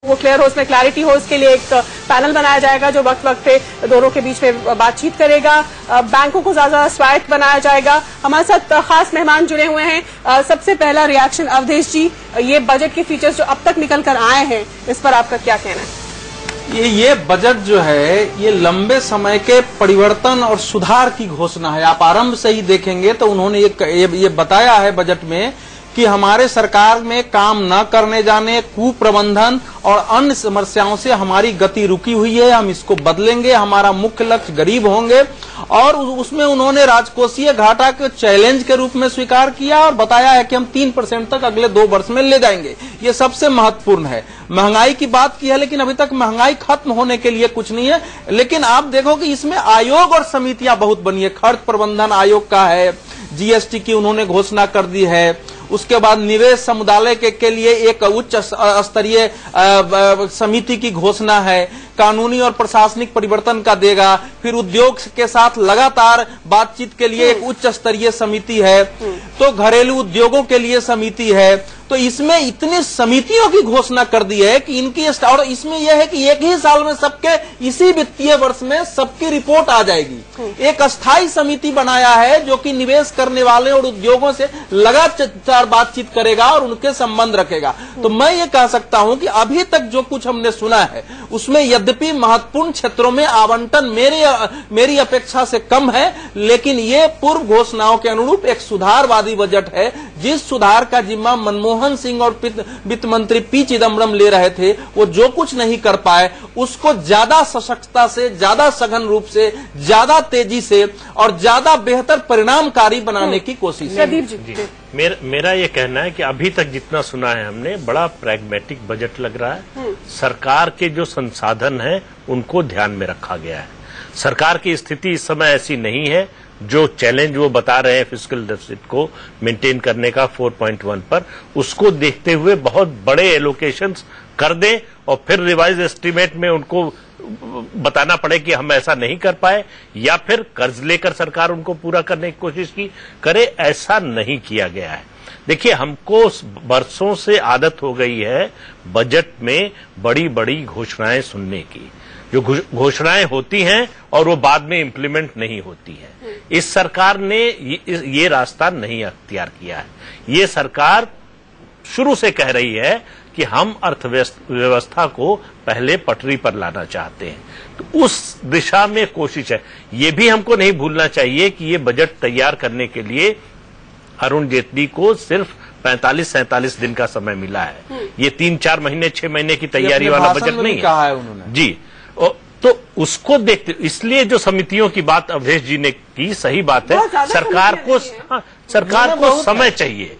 वो क्लियर हो, उसमें क्लैरिटी हो, उसके लिए एक पैनल बनाया जाएगा जो वक्त वक्त पे दोनों के बीच में बातचीत करेगा। बैंकों को ज्यादा स्वायत्त बनाया जाएगा। हमारे साथ खास मेहमान जुड़े हुए हैं। सबसे पहला रिएक्शन अवधेश जी, ये बजट के फीचर्स जो अब तक निकल कर आए हैं, इस पर आपका क्या कहना है? ये बजट जो है ये लंबे समय के परिवर्तन और सुधार की घोषणा है। आप आरंभ से ही देखेंगे तो उन्होंने ये बताया है बजट में कि हमारे सरकार में काम न करने जाने, कुप्रबंधन और अन्य समस्याओं से हमारी गति रुकी हुई है, हम इसको बदलेंगे, हमारा मुख्य लक्ष्य गरीब होंगे। और उसमें उन्होंने राजकोषीय घाटा के चैलेंज के रूप में स्वीकार किया और बताया है कि हम 3% तक अगले 2 वर्ष में ले जाएंगे। ये सबसे महत्वपूर्ण है। महंगाई की बात की है, लेकिन अभी तक महंगाई खत्म होने के लिए कुछ नहीं है। लेकिन आप देखो कि इसमें आयोग और समितियां बहुत बनी है। खर्च प्रबंधन आयोग का है, जीएसटी की उन्होंने घोषणा कर दी है। उसके बाद निवेश समुदाय के लिए एक उच्च स्तरीय समिति की घोषणा है। कानूनी और प्रशासनिक परिवर्तन का देगा। फिर उद्योग के साथ लगातार बातचीत के लिए एक उच्च स्तरीय समिति है। तो घरेलू उद्योगों के लिए समिति है। तो इसमें इतनी समितियों की घोषणा कर दी है कि इनकी, और इसमें यह है कि एक ही साल में सबके, इसी वित्तीय वर्ष में सबकी रिपोर्ट आ जाएगी। एक अस्थायी समिति बनाया है जो कि निवेश करने वाले और उद्योगों से लगातार बातचीत करेगा और उनके संबंध रखेगा। तो मैं ये कह सकता हूं कि अभी तक जो कुछ हमने सुना है उसमें यद्यपि महत्वपूर्ण क्षेत्रों में आवंटन मेरी अपेक्षा से कम है, लेकिन ये पूर्व घोषणाओं के अनुरूप एक सुधारवादी बजट है। जिस सुधार का जिम्मा मनमोहन सिंह और वित्त मंत्री पी चिदम्बरम ले रहे थे, वो जो कुछ नहीं कर पाए उसको ज्यादा सशक्तता से, ज्यादा सघन रूप से, ज्यादा तेजी से और ज्यादा बेहतर परिणामकारी बनाने की कोशिश है। मेरा ये कहना है कि अभी तक जितना सुना है हमने, बड़ा प्रैग्मेटिक बजट लग रहा है। सरकार के जो संसाधन हैं उनको ध्यान में रखा गया है। सरकार की स्थिति इस समय ऐसी नहीं है। जो चैलेंज वो बता रहे हैं फिस्कल डेफिसिट को मेंटेन करने का 4.1 पर, उसको देखते हुए बहुत बड़े एलोकेशंस कर दें और फिर रिवाइज एस्टीमेट में उनको बताना पड़े कि हम ऐसा नहीं कर पाए, या फिर कर्ज लेकर सरकार उनको पूरा करने की कोशिश करे। ऐसा नहीं किया गया है। देखिए, हमको वर्षों से आदत हो गई है बजट में बड़ी बड़ी घोषणाएं सुनने की। जो घोषणाएं होती हैं और वो बाद में इम्प्लीमेंट नहीं होती है। इस सरकार ने ये रास्ता नहीं अख्तियार किया है। ये सरकार शुरू से कह रही है कि हम अर्थव्यवस्था को पहले पटरी पर लाना चाहते हैं। तो उस दिशा में कोशिश है। ये भी हमको नहीं भूलना चाहिए कि ये बजट तैयार करने के लिए अरुण जेटली को सिर्फ 45-47 दिन का समय मिला है। ये 3-4 महीने 6 महीने की तैयारी वाला बजट नहीं है उन्होंने जी। तो उसको देखते, इसलिए जो समितियों की बात अवधेश जी ने की, सही बात है। सरकार को समय चाहिए।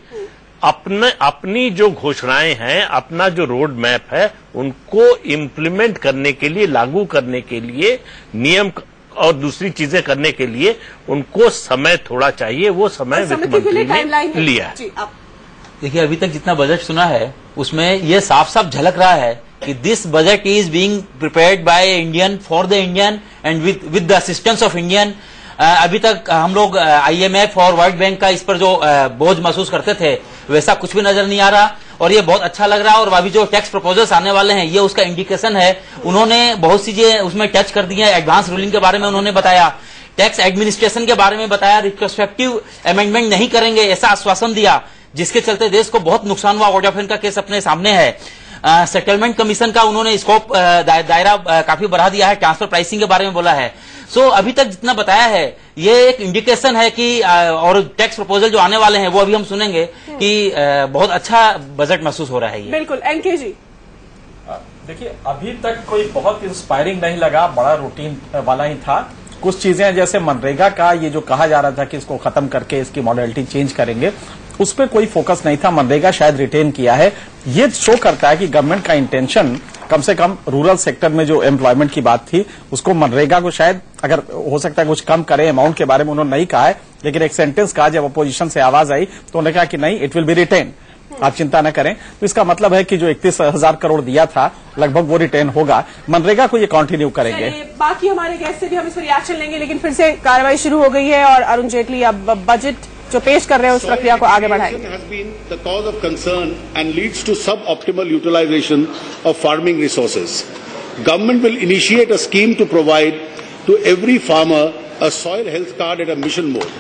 अपनी जो घोषणाएं हैं, अपना जो रोड मैप है, उनको इम्प्लीमेंट करने के लिए, लागू करने के लिए, नियम और दूसरी चीजें करने के लिए उनको समय थोड़ा चाहिए। वो समय वित्त मंत्री ने लिया है। देखिए, अभी तक जितना बजट सुना है उसमें ये साफ साफ झलक रहा है कि this budget is being prepared by Indian for the Indian and with the assistance of Indian. अभी तक हम लोग IMF और वर्ल्ड बैंक का इस पर जो बोझ महसूस करते थे, वैसा कुछ भी नजर नहीं आ रहा और ये बहुत अच्छा लग रहा है। और अभी जो टैक्स प्रपोजल्स आने वाले हैं, ये उसका इंडिकेशन है। उन्होंने बहुत सी चीजें उसमें टच कर दी है। एडवांस रूलिंग के बारे में उन्होंने बताया, टैक्स एडमिनिस्ट्रेशन के बारे में बताया, रिट्रोस्पेक्टिव अमेंडमेंट नहीं करेंगे ऐसा आश्वासन दिया, जिसके चलते देश को बहुत नुकसान हुआ। वोडाफोन का केस अपने सामने है। सेटलमेंट कमीशन का उन्होंने स्कोप दायरा काफी बढ़ा दिया है। ट्रांसफर प्राइसिंग के बारे में बोला है। सो अभी तक जितना बताया है ये एक इंडिकेशन है कि और टैक्स प्रपोजल जो आने वाले हैं वो अभी हम सुनेंगे कि बहुत अच्छा बजट महसूस हो रहा है। ये बिल्कुल। एनके जी, देखिए, अभी तक कोई बहुत इंस्पायरिंग नहीं लगा, बड़ा रूटीन वाला ही था। कुछ चीजें जैसे मनरेगा का ये जो कहा जा रहा था कि इसको खत्म करके इसकी मॉडलिटी चेंज करेंगे, उस पर कोई फोकस नहीं था। मनरेगा शायद रिटेन किया है। ये शो करता है कि गवर्नमेंट का इंटेंशन, कम से कम रूरल सेक्टर में जो एम्प्लॉयमेंट की बात थी, उसको मनरेगा को शायद, अगर हो सकता है कुछ कम करे, अमाउंट के बारे में उन्होंने नहीं कहा है, लेकिन एक सेंटेंस कहा जब अपोजिशन से आवाज आई तो उन्होंने कहा कि नहीं, इट विल बी रिटेन, आप चिंता न करें। तो इसका मतलब है कि जो 31,000 करोड़ दिया था लगभग वो रिटेन होगा। मनरेगा को ये कंटिन्यू करेंगे। बाकी हमारे गेस्ट से भी हम इस पर रिएक्शन लेंगे, लेकिन फिर से कार्रवाई शुरू हो गई है और अरुण जेटली अब बजट जो पेश कर रहे हैं उस प्रक्रिया को आगे बढ़ाएंगे। has been the cause of concern and leads to suboptimal utilization of farming resources. Government will initiate a scheme to provide to every farmer a soil health card at a mission mode.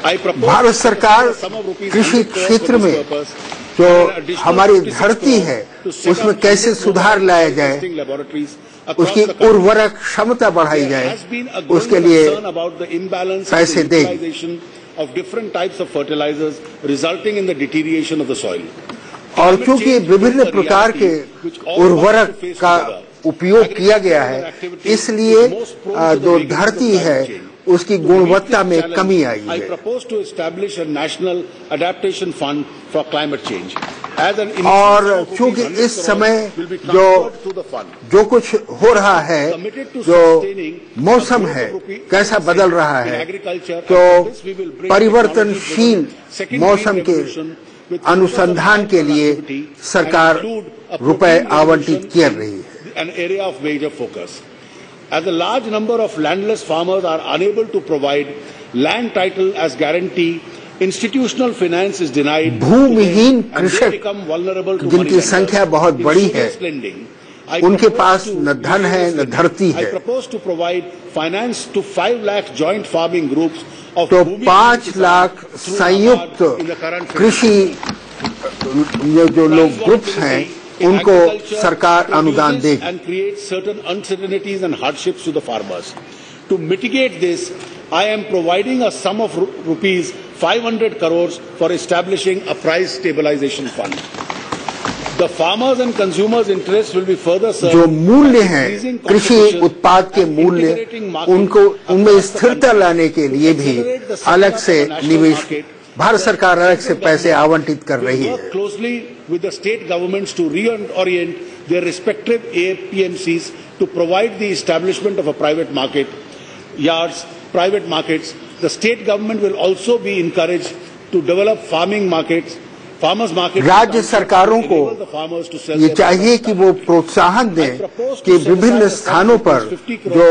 Bharat सरकार कृषि क्षेत्र में जो हमारी धरती है उसमें कैसे सुधार लाया जाए, उसकी उर्वरक क्षमता बढ़ाई जाए, उसके लिए पैसे देंगे। और क्योंकि विभिन्न प्रकार के उर्वरक का उपयोग किया गया है, इसलिए जो धरती है उसकी गुणवत्ता में कमी आई है। और क्योंकि इस समय जो कुछ हो रहा है, जो मौसम है कैसा बदल रहा है, तो परिवर्तनशील मौसम के अनुसंधान के लिए सरकार रुपए आवंटित कर रही है। As a large number of landless farmers are unable to provide land title as guarantee, institutional finance is denied. भूमिहीन कृषक जिनकी संख्या बहुत बड़ी है, उनके पास न धन है न धरती है। I propose to provide finance to 5 lakh joint farming groups of तो 5 लाख संयुक्त कृषि जो लोग ग्रुप्स हैं उनको सरकार अनुदान देगी। and create certain uncertainties and hardships to the farmers. To mitigate this, I am providing a sum of rupees 500 crores for establishing a price stabilization fund. The farmers and consumers' interests will be further served. जो मूल्य हैं कृषि उत्पाद के मूल्य, उनको उनमें स्थिरता लाने के लिए भी अलग से निवेश भारत सरकार अलग से पैसे आवंटित कर रही है। Closely with the state governments to reorient their respective APMCs to provide the establishment of a private markets. The state government will also be encouraged to develop farmers markets. राज्य सरकारों को ये चाहिए कि वो प्रोत्साहन दें कि विभिन्न स्थानों पर जो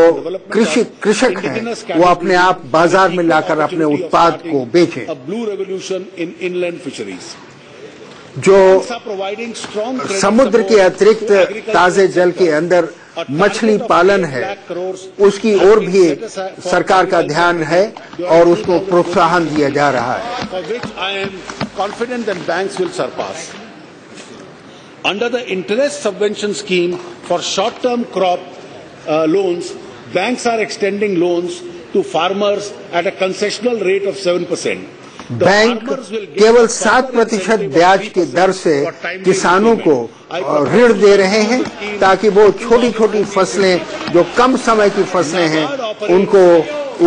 कृषक हैं वो अपने आप बाजार में लाकर अपने उत्पाद को बेचें। जो समुद्र के अतिरिक्त ताजे जल के अंदर मछली पालन है, उसकी ओर भी सरकार का ध्यान है और उसको प्रोत्साहन दिया जा रहा है। Confident that banks will surpass. Under the interest subvention scheme for short-term crop loans, banks are extending loans to farmers at a concessional rate of 7%. Bank केवल 7% ब्याज की दर से किसानों को ऋण दे रहे हैं ताकि वो छोटी छोटी फसलें जो कम समय की फसलें हैं उनको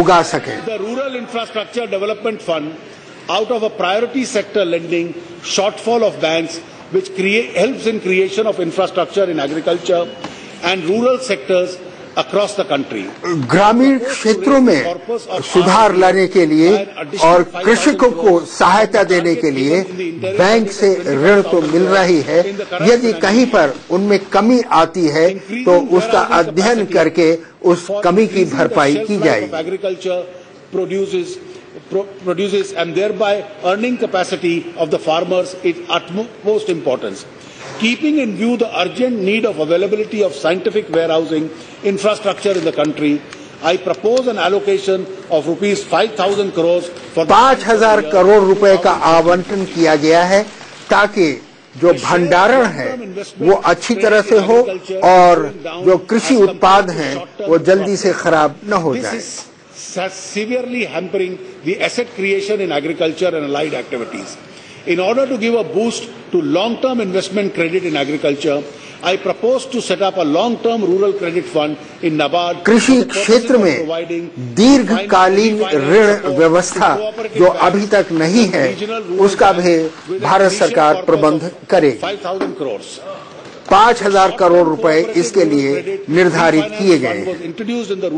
उगा सकें। The Rural Infrastructure Development Fund, out of a priority sector lending shortfall of banks, which helps in creation of infrastructure in agriculture and rural sectors across the country. ग्रामीण क्षेत्रों में सुधार लाने के लिए और कृषकों को सहायता देने के लिए बैंक से ऋण तो मिल रही है। यदि कहीं पर उनमें कमी आती है तो उसका अध्ययन करके उस कमी की भरपाई की जाएगी। Produces and thereby earning capacity of the farmers is utmost importance. Keeping in view the urgent need of availability of scientific warehousing infrastructure in the country, I propose an allocation of rupees 5,000 crores for 5,000 crore रुपए का आवंटन किया गया है ताकि जो भंडारण है वो अच्छी तरह से हो और जो कृषि उत्पाद हैं वो जल्दी से खराब न हो जाए। Severely hampering the asset creation in agriculture and allied activities. In order to give a boost to long-term investment credit in agriculture, I propose to set up a long-term rural credit fund in NABARD. कृषि क्षेत्र में दीर्घकालीन ऋण व्यवस्था जो अभी तक नहीं है उसका भी भारत सरकार प्रबंध करेगी। 5,000 crores. 5,000 करोड़ रुपए इसके लिए निर्धारित किए गए हैं। Introduced in the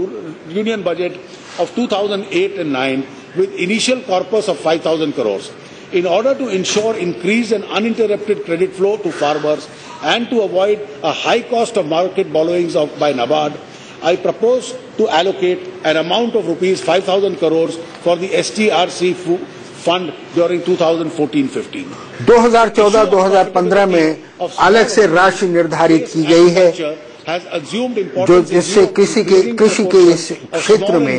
Union Budget of 2008 and 9 with initial corpus of 5,000 crores. In order to ensure increased and uninterrupted credit flow to farmers and to avoid a high cost of market borrowings by NABARD, I propose to allocate an amount of rupees 5,000 crores for the STRC fund during 2014-15. 2014-2015 में अलग से राशि निर्धारित की गई है जो जिससे कृषि के इस क्षेत्र में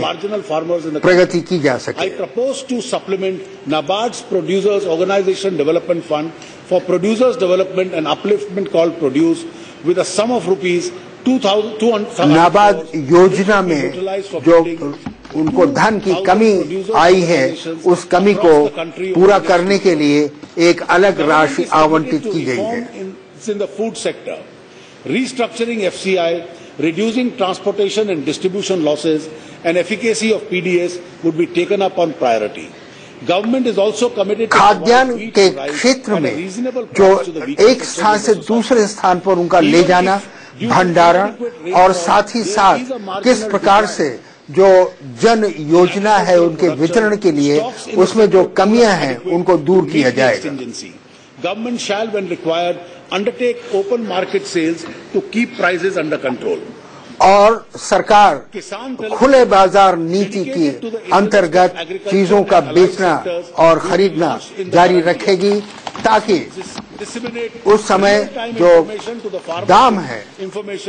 प्रगति की जा सके। I propose to supplement NABARD's Producers Organization Development Fund for Producers Development and Upliftment called Produce with a sum of rupees 2,200 NABARD योजना में जो उनको धन की कमी आई है उस कमी को पूरा करने के लिए एक अलग राशि आवंटित की गई है। In the food sector, restructuring FCI, reducing transportation and distribution losses, and efficacy of PDS would be taken up on priority. Government is also committed to खाद्यान्न के क्षेत्र में जो एक स्थान से दूसरे स्थान पर उनका ले जाना, भंडारण और साथ ही साथ किस प्रकार से जो जन योजना है उनके वितरण के लिए उसमें जो कमियां हैं उनको दूर किया जाएगा। Government shall, when required, undertake open market sales to keep prices under control. और सरकार खुले बाजार नीति के अंतर्गत चीजों का बेचना और खरीदना जारी रखेगी ताकि उस समय जो दाम है,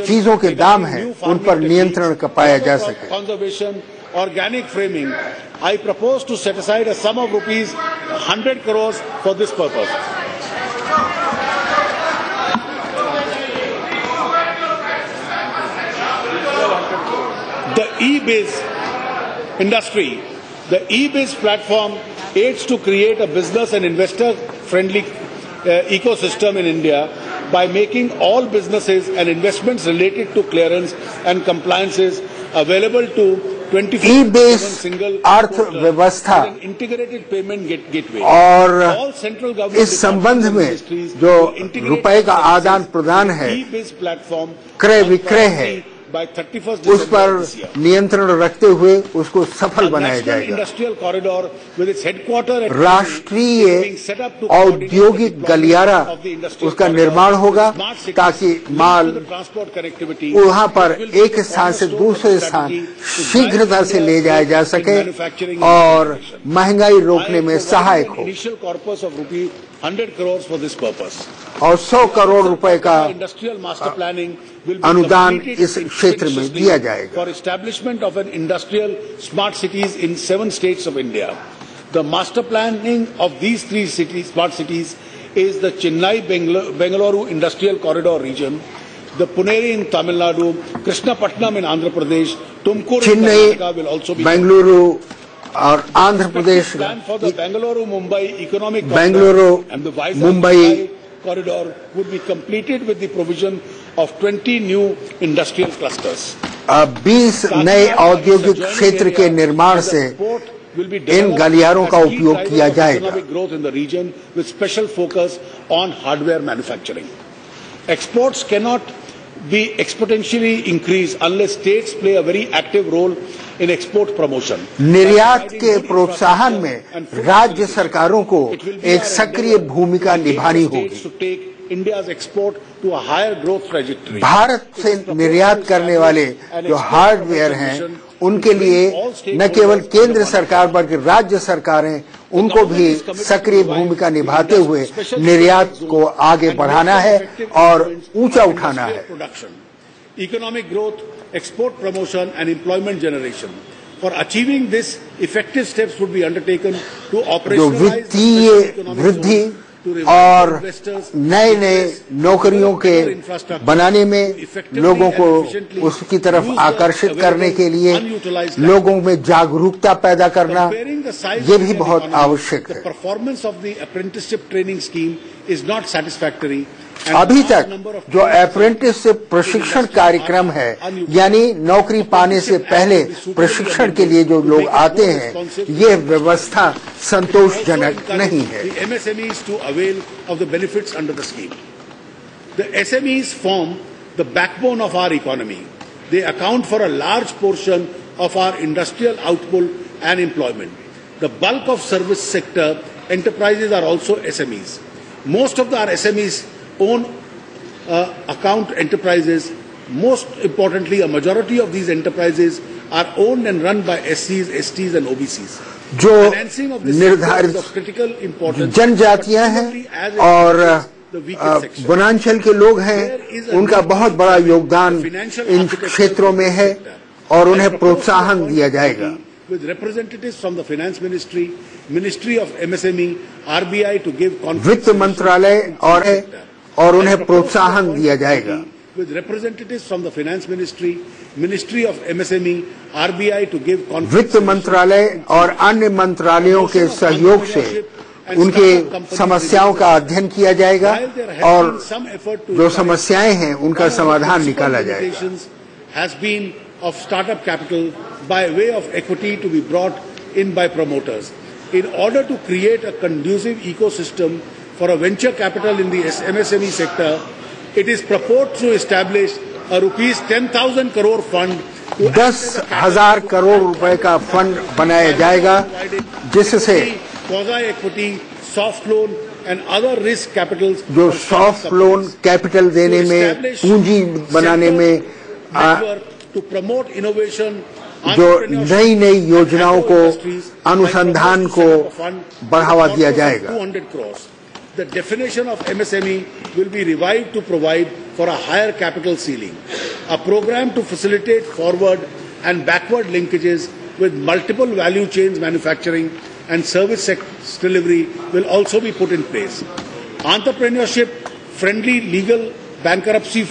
चीजों के दाम है, उन पर नियंत्रण पाया जा सके। Conservation, organic framing. I propose to set aside a sum of rupees 100 crores for this purpose. The e-biz industry, the e-biz platform aids to create a business and investor-friendly ecosystem in India by making all businesses and investments related to clearance and compliances available to 24/7 single अर्थव्यवस्था integrated payment gateway. और All central government इस संबंध में जो रुपए का आदान प्रदान है, e-biz platform क्रय विक्रय है, उस पर नियंत्रण रखते हुए उसको सफल बनाया जाएगा। राष्ट्रीय औद्योगिक गलियारा उसका निर्माण होगा ताकि माल वहां पर एक स्थान से दूसरे स्थान शीघ्रता से ले जाया जा सके और महंगाई रोकने में सहायक हो। 100 crores for this purpose. और 100 करोड़ रुपए का अनुदान इस क्षेत्र में दिया जाएगा। For establishment of an industrial smart cities in 7 states of India. The master planning of these 3 cities, smart cities, is the Chennai-Bengaluru Industrial Corridor region, the Puneri in Tamil Nadu, Krishnapatnam in Andhra Pradesh, Tumkur in Karnataka will also be. Bengaluru और Andhra Pradesh, Bengaluru-Mumbai economic Bengaluru and the Mumbai corridor would be completed with the provision of 20 new industrial clusters. 20 नए औद्योगिक क्षेत्र के निर्माण से इन गलियारों का उपयोग किया जाएगा। Economic growth in the region with special focus on hardware manufacturing. Exports cannot be exponentially increased unless states play a very active role in export promotion. निर्यात के प्रोत्साहन में राज्य सरकारों को एक सक्रिय भूमिका निभानी होगी। India's export to a higher growth trajectory. Bharat से निर्यात करने वाले जो हार्डवेयर हैं उनके लिए न केवल केंद्र सरकार बल्कि राज्य सरकारें उनको भी सक्रिय भूमिका निभाते हुए निर्यात को आगे बढ़ाना है और ऊंचा उठाना है। Economic growth, export promotion and employment generation. For achieving this, effective steps would be undertaken to operationalize वित्तीय वृद्धि और नए नए नौकरियों के बनाने में लोगों को उसकी तरफ आकर्षित करने के लिए लोगों में जागरूकता पैदा करना ये भी बहुत आवश्यक है। Performance of the apprenticeship training scheme is not satisfactory. अभी तक जो अप्रेंटिसशिप प्रशिक्षण कार्यक्रम है यानी नौकरी पाने से पहले प्रशिक्षण के लिए जो लोग आते हैं ये व्यवस्था संतोषजनक नहीं है। MSMEs to avail of the benefits under the scheme. The SMEs form the backbone of our economy. They account for a large portion of our industrial output and employment. The bulk of service sector enterprises are also SMEs. Most of our SMEs own account enterprises. Most importantly, a majority of these enterprises are owned and run by SCs, STs and OBCs. जो निर्धारित जनजातियां हैं और वनांचल के लोग हैं, उनका बहुत बड़ा योगदान इन क्षेत्रों में है और उन्हें प्रोत्साहन दिया जाएगा। With representatives from the Finance Ministry, Ministry of MSME, RBI to give वित्त मंत्रालय और उन्हें प्रोत्साहन दिया जाएगा। With representatives from the Finance Ministry, Ministry of MSME, RBI to give वित्त मंत्रालय और अन्य मंत्रालयों के सहयोग से उनके समस्याओं का अध्ययन किया जाएगा और जो समस्याएं हैं उनका समाधान निकाला जाएगा। Has been of startup capital by way of equity to be brought in by promoters. In order to create a conducive ecosystem for a venture capital in the MSME sector, it is proposed to establish a rupees 10,000 crore fund. 10,000 crore रुपए का fund बनाया जाएगा जिससे quasi equity, soft loan and other risk capitals जो soft loan capital देने में, पूंजी बनाने में, to promote innovation, जो नई नई योजनाओं को, अनुसंधान को बढ़ावा दिया जाएगा। 200 crores. The definition of MSME will be revived to provide for a higher capital ceiling. A program to facilitate forward and backward linkages with multiple value chains manufacturing and service delivery will also be put in place. Entrepreneurship friendly legal bankruptcy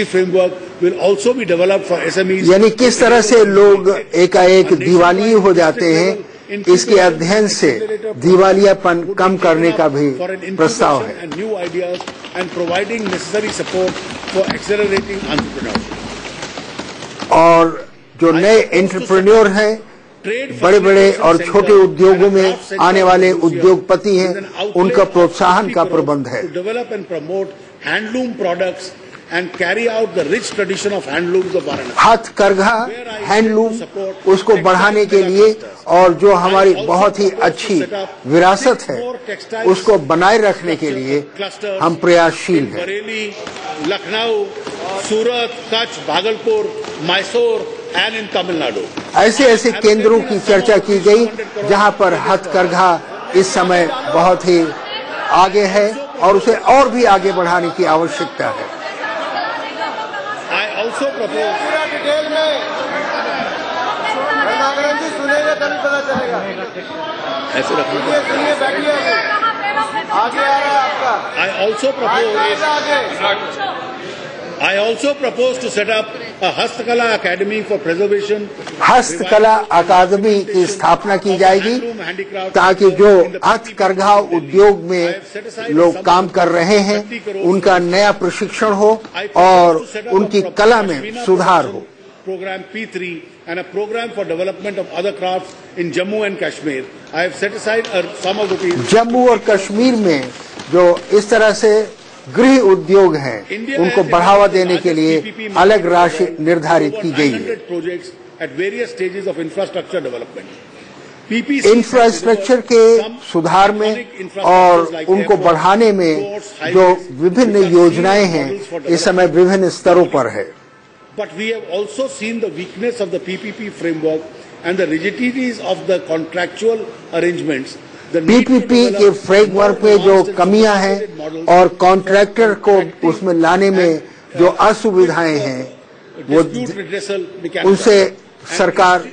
framework will also be developed for SMEs. यानी किस तरह से लोग एकाएक दिवालिये हो जाते हैं, इसके अध्ययन से दिवालियापन कम करने का भी प्रस्ताव है। And new ideas and providing necessary support for accelerating entrepreneurship. और जो नए एंटरप्रेन्योर हैं, बड़े बड़े और छोटे उद्योगों में आने वाले उद्योगपति हैं, उनका प्रोत्साहन का प्रबंध है। To develop and promote handloom products and carry out the rich tradition of handlooms of Varanasi. हथकरघा, हैंडलूम, उसको बढ़ाने के लिए और जो हमारी बहुत ही अच्छी विरासत है उसको बनाए रखने के लिए हम प्रयासशील हैं। बरेली, लखनऊ, सूरत, Kutch, Bhagalpur, Mysore and in Tamil Nadu. ऐसे केंद्रों की चर्चा की गई जहां पर हथकरघा इस समय बहुत ही आगे है और उसे और भी आगे बढ़ाने की आवश्यकता है। I also propose पूरा डिटेल में नागराज जी सुनेंगे तभी पता चलेगा। ऐसे रखिए, सुनिए, बैठिए, आगे आ रहा है आपका। I also propose to set up a Hastakala Academy for preservation. हस्तकला अकादमी की स्थापना की जाएगी ताकि जो हथकरघा उद्योग में लोग काम कर रहे हैं उनका नया प्रशिक्षण हो और उनकी कला में सुधार हो। Program P3 and a program for development of other crafts in Jammu and Kashmir. I have set aside a sum of rupees. Jammu और कश्मीर में जो इस तरह से गृह उद्योग हैं उनको बढ़ावा देने के लिए अलग राशि निर्धारित की गई है। इंफ्रास्ट्रक्चर के सुधार में और उनको बढ़ाने में जो विभिन्न योजनाएं हैं इस समय विभिन्न स्तरों पर है। But we have also seen the weakness of the PPP framework and the rigidities of the contractual arrangements. PPP के फ्रेमवर्क में जो कमियां हैं और कॉन्ट्रैक्टर को उसमें लाने में जो असुविधाएं हैं वो उनसे सरकार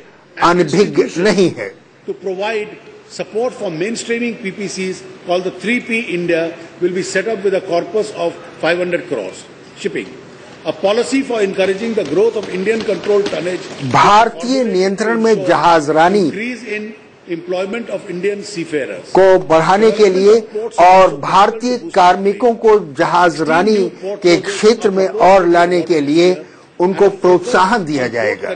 अनभिज्ञ नहीं है। To provide support for mainstreaming PPCs called the 3P India will be set up with a corpus of 500 crores. Shipping. A policy for encouraging the growth of Indian controlled tonnage. भारतीय नियंत्रण में जहाजरानी Increase in employment of Indian seafarers को बढ़ाने के लिए और भारतीय कार्मिकों को जहाजरानी के क्षेत्र में और लाने के लिए उनको प्रोत्साहन दिया जाएगा।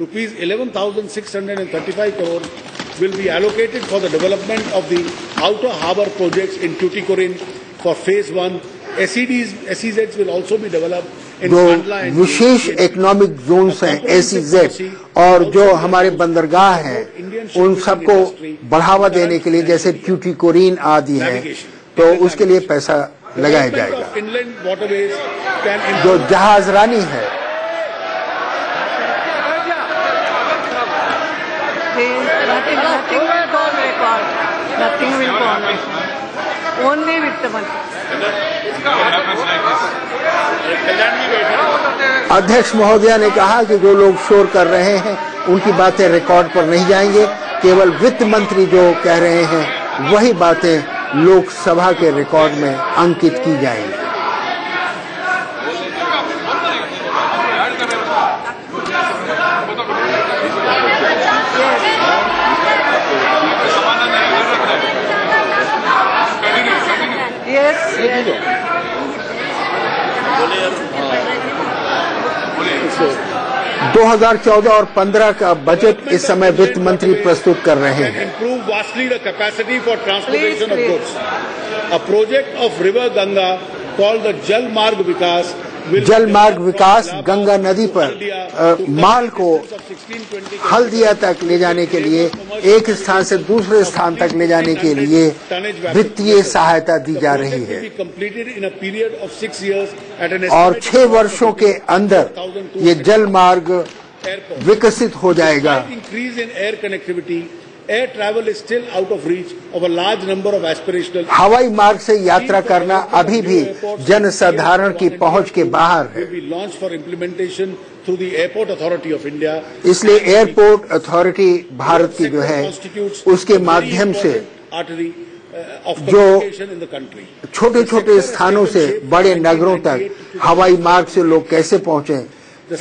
Rupees 11,635 crore will be allocated for the development of the outer harbour projects in Tuticorin for phase 1. SEZs will also be developed in जो Kandla and विशेष इकोनॉमिक जोन्स हैं SEZ और जो हमारे बंदरगाह हैं उन सबको बढ़ावा देने के लिए जैसे ट्यूटिकोरिन आदि है तो उसके लिए पैसा लगाया जाएगा। जो जहाजरानी है Nothing will go on record. Nothing will go on record. Only with the money. अध्यक्ष महोदया ने कहा कि जो लोग शोर कर रहे हैं उनकी बातें रिकॉर्ड पर नहीं जाएंगे, केवल वित्त मंत्री जो कह रहे हैं वही बातें लोकसभा के रिकॉर्ड में अंकित की जाएंगी। Yes, yes. 2014 और 15 का बजट इस समय वित्त मंत्री प्रस्तुत कर रहे हैं। Improve vastly the capacity for transportation of goods. A project of River Ganga called the Jal Marg Vikas जल मार्ग विकास गंगा नदी पर माल को हल्दिया तक ले जाने के लिए, एक स्थान से दूसरे स्थान तक ले जाने के लिए वित्तीय सहायता दी जा रही है और 6 वर्षों के अंदर ये जल मार्ग विकसित हो जाएगा। Air travel is still out of reach of a large number of aspirational. हवाई मार्ग से यात्रा करना अभी भी जनसाधारण की पहुंच के बाहर है। We launched for implementation through the Airport Authority of India. इसलिए एयरपोर्ट अथॉरिटी भारत की जो है उसके माध्यम से जो छोटे छोटे स्थानों से बड़े नगरों तक हवाई मार्ग से लोग कैसे पहुंचे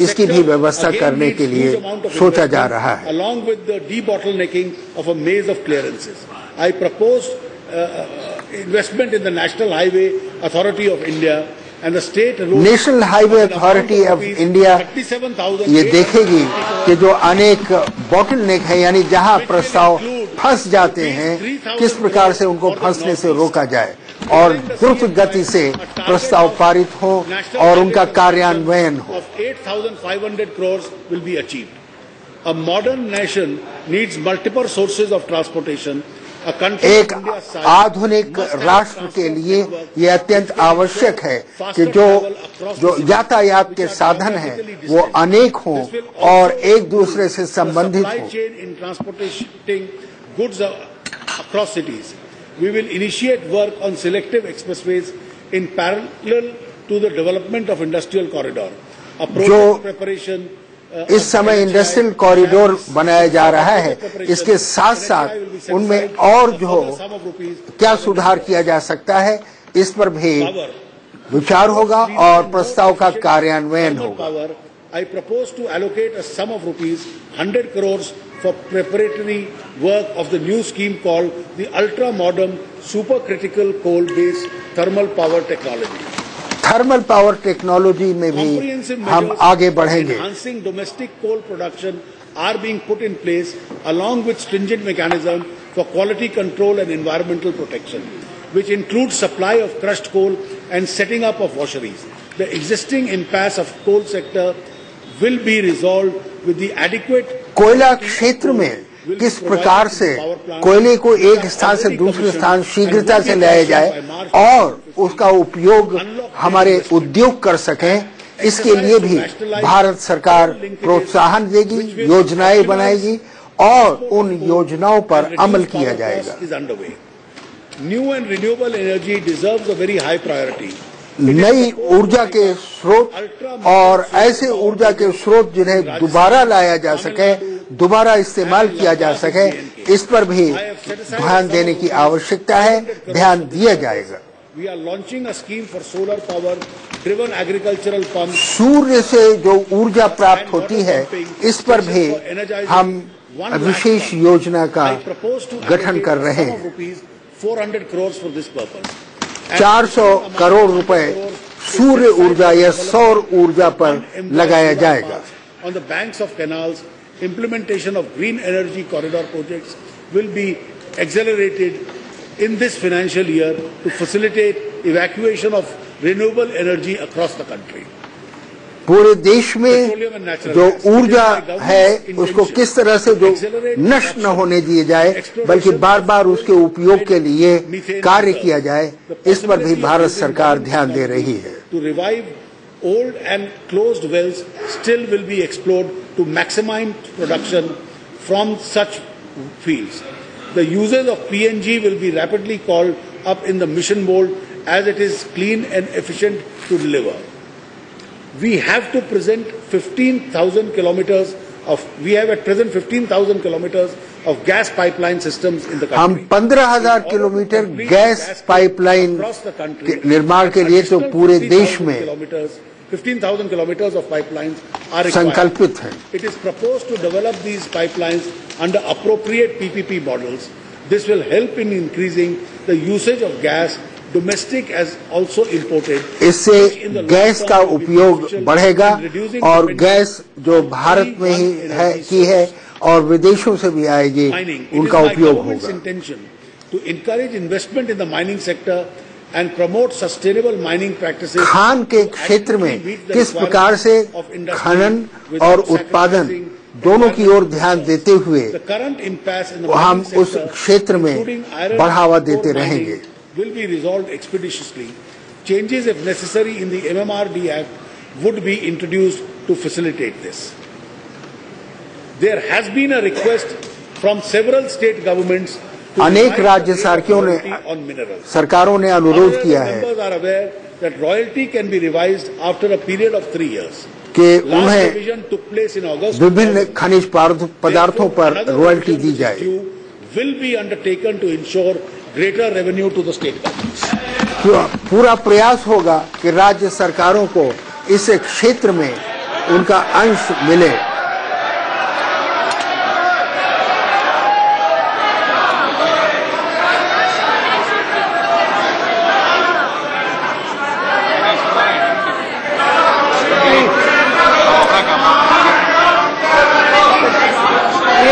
इसकी भी व्यवस्था करने के लिए सोचा जा रहा है। Along with the debottlenecking of a maze of clearances, I proposed investment in the National Highway Authority of India and the state road. National highway authority of India ये देखेगी कि जो अनेक बॉटलनेक है, यानी जहां प्रस्ताव फंस जाते हैं, किस प्रकार से उनको फंसने से रोका जाए और द्रुत गति से प्रस्ताव पारित हो और उनका कार्यान्वयन हो। 8,500 crores will be achieved. A modern nation needs multiple sources of transportation. एक आधुनिक राष्ट्र के लिए ये अत्यंत आवश्यक है कि जो यातायात के साधन हैं वो अनेक हों और एक दूसरे से संबंधित हों। We will initiate work on selective expressways in parallel to the development of industrial corridor. A project preparation. इस समय इंडस्ट्रियल कॉरिडोर बनाया जा रहा है, इसके साथ साथ उनमें और जो क्या सुधार किया जा सकता है इस पर भी विचार होगा और प्रस्ताव का कार्यान्वयन होगा। I propose to allocate a sum of rupees 100 crores for preparatory work of the new scheme called the Ultra Modern Supercritical Coal-Based Thermal Power Technology. Thermal power technology में भी हम आगे बढ़ेंगे। Enhancing domestic coal production are being put in place along with stringent mechanism for quality control and environmental protection, which includes supply of crushed coal and setting up of washeries. The existing impasse of coal sector will be resolved with the adequate. कोयला क्षेत्र में किस प्रकार से कोयले को एक स्थान से दूसरे स्थान शीघ्रता से लाया जाए और उसका उपयोग हमारे उद्योग कर सकें, इसके लिए भी भारत सरकार प्रोत्साहन देगी, योजनाएं बनाएगी और उन योजनाओं पर अमल किया जाएगा। New and renewable energy deserves a very high priority. नई ऊर्जा के स्रोत और ऐसे ऊर्जा के स्रोत जिन्हें दोबारा लाया जा सके, दोबारा इस्तेमाल किया जा सके, इस पर भी ध्यान देने की आवश्यकता है, ध्यान दिया जाएगा। We are launching a scheme for solar power driven agricultural pumps. सूर्य से जो ऊर्जा प्राप्त होती है इस पर भी हम विशेष योजना का गठन कर रहे हैं। 400 crores for this purpose. 400 crore रुपए सूर्य ऊर्जा या सौर ऊर्जा पर लगाया जाएगा। On the banks of canals, implementation of green energy corridor projects will be accelerated in this financial year to facilitate evacuation of renewable energy across the country. पूरे देश में जो ऊर्जा है उसको किस तरह से जो नष्ट न होने दिए जाए बल्कि बार बार उसके उपयोग के लिए कार्य किया जाए, इस पर भी भारत सरकार ध्यान दे रही है। To revive old and closed wells still will be explored to maximize production from such fields. The usage of PNG will be rapidly called up in the mission mode as it is clean and efficient to deliver. We have to present 15,000 kilometers of, we have at present 15,000 kilometers of gas pipeline systems in the country. हम 15,000 kilometre gas pipeline के निर्माण के लिए तो पूरे देश में 15,000 kilometers of pipelines are required. संकल्पित हैं. It is proposed to develop these pipelines under appropriate PPP models. This will help in increasing the usage of gas, domestic as also imported. इससे गैस का उपयोग बढ़ेगा और गैस जो भारत में ही है और विदेशों से भी आएगी उनका उपयोग होगा. To encourage investment in the mining sector and promote sustainable mining practices. Khan के क्षेत्र में किस प्रकार से खनन और उत्पादन दोनों की ओर ध्यान देते हुए हम उस क्षेत्र में बढ़ावा देते रहेंगे. Will be resolved expeditiously. Changes, if necessary, in the MMRD Act would be introduced to facilitate this. There has been a request from several state governments. अनेक राज्य सरकारों ने अनुरोध किया है members are aware that royalty can be revised after a period of 3 years. कि Last उन्हें revision took place in August. विभिन्न खनिज पदार्थों पर रॉयल्टी दी जाए. Will be undertaken to ensure greater revenue to the state governments. पूरा प्रयास होगा कि राज्य सरकारों को इस क्षेत्र में उनका अंश मिले.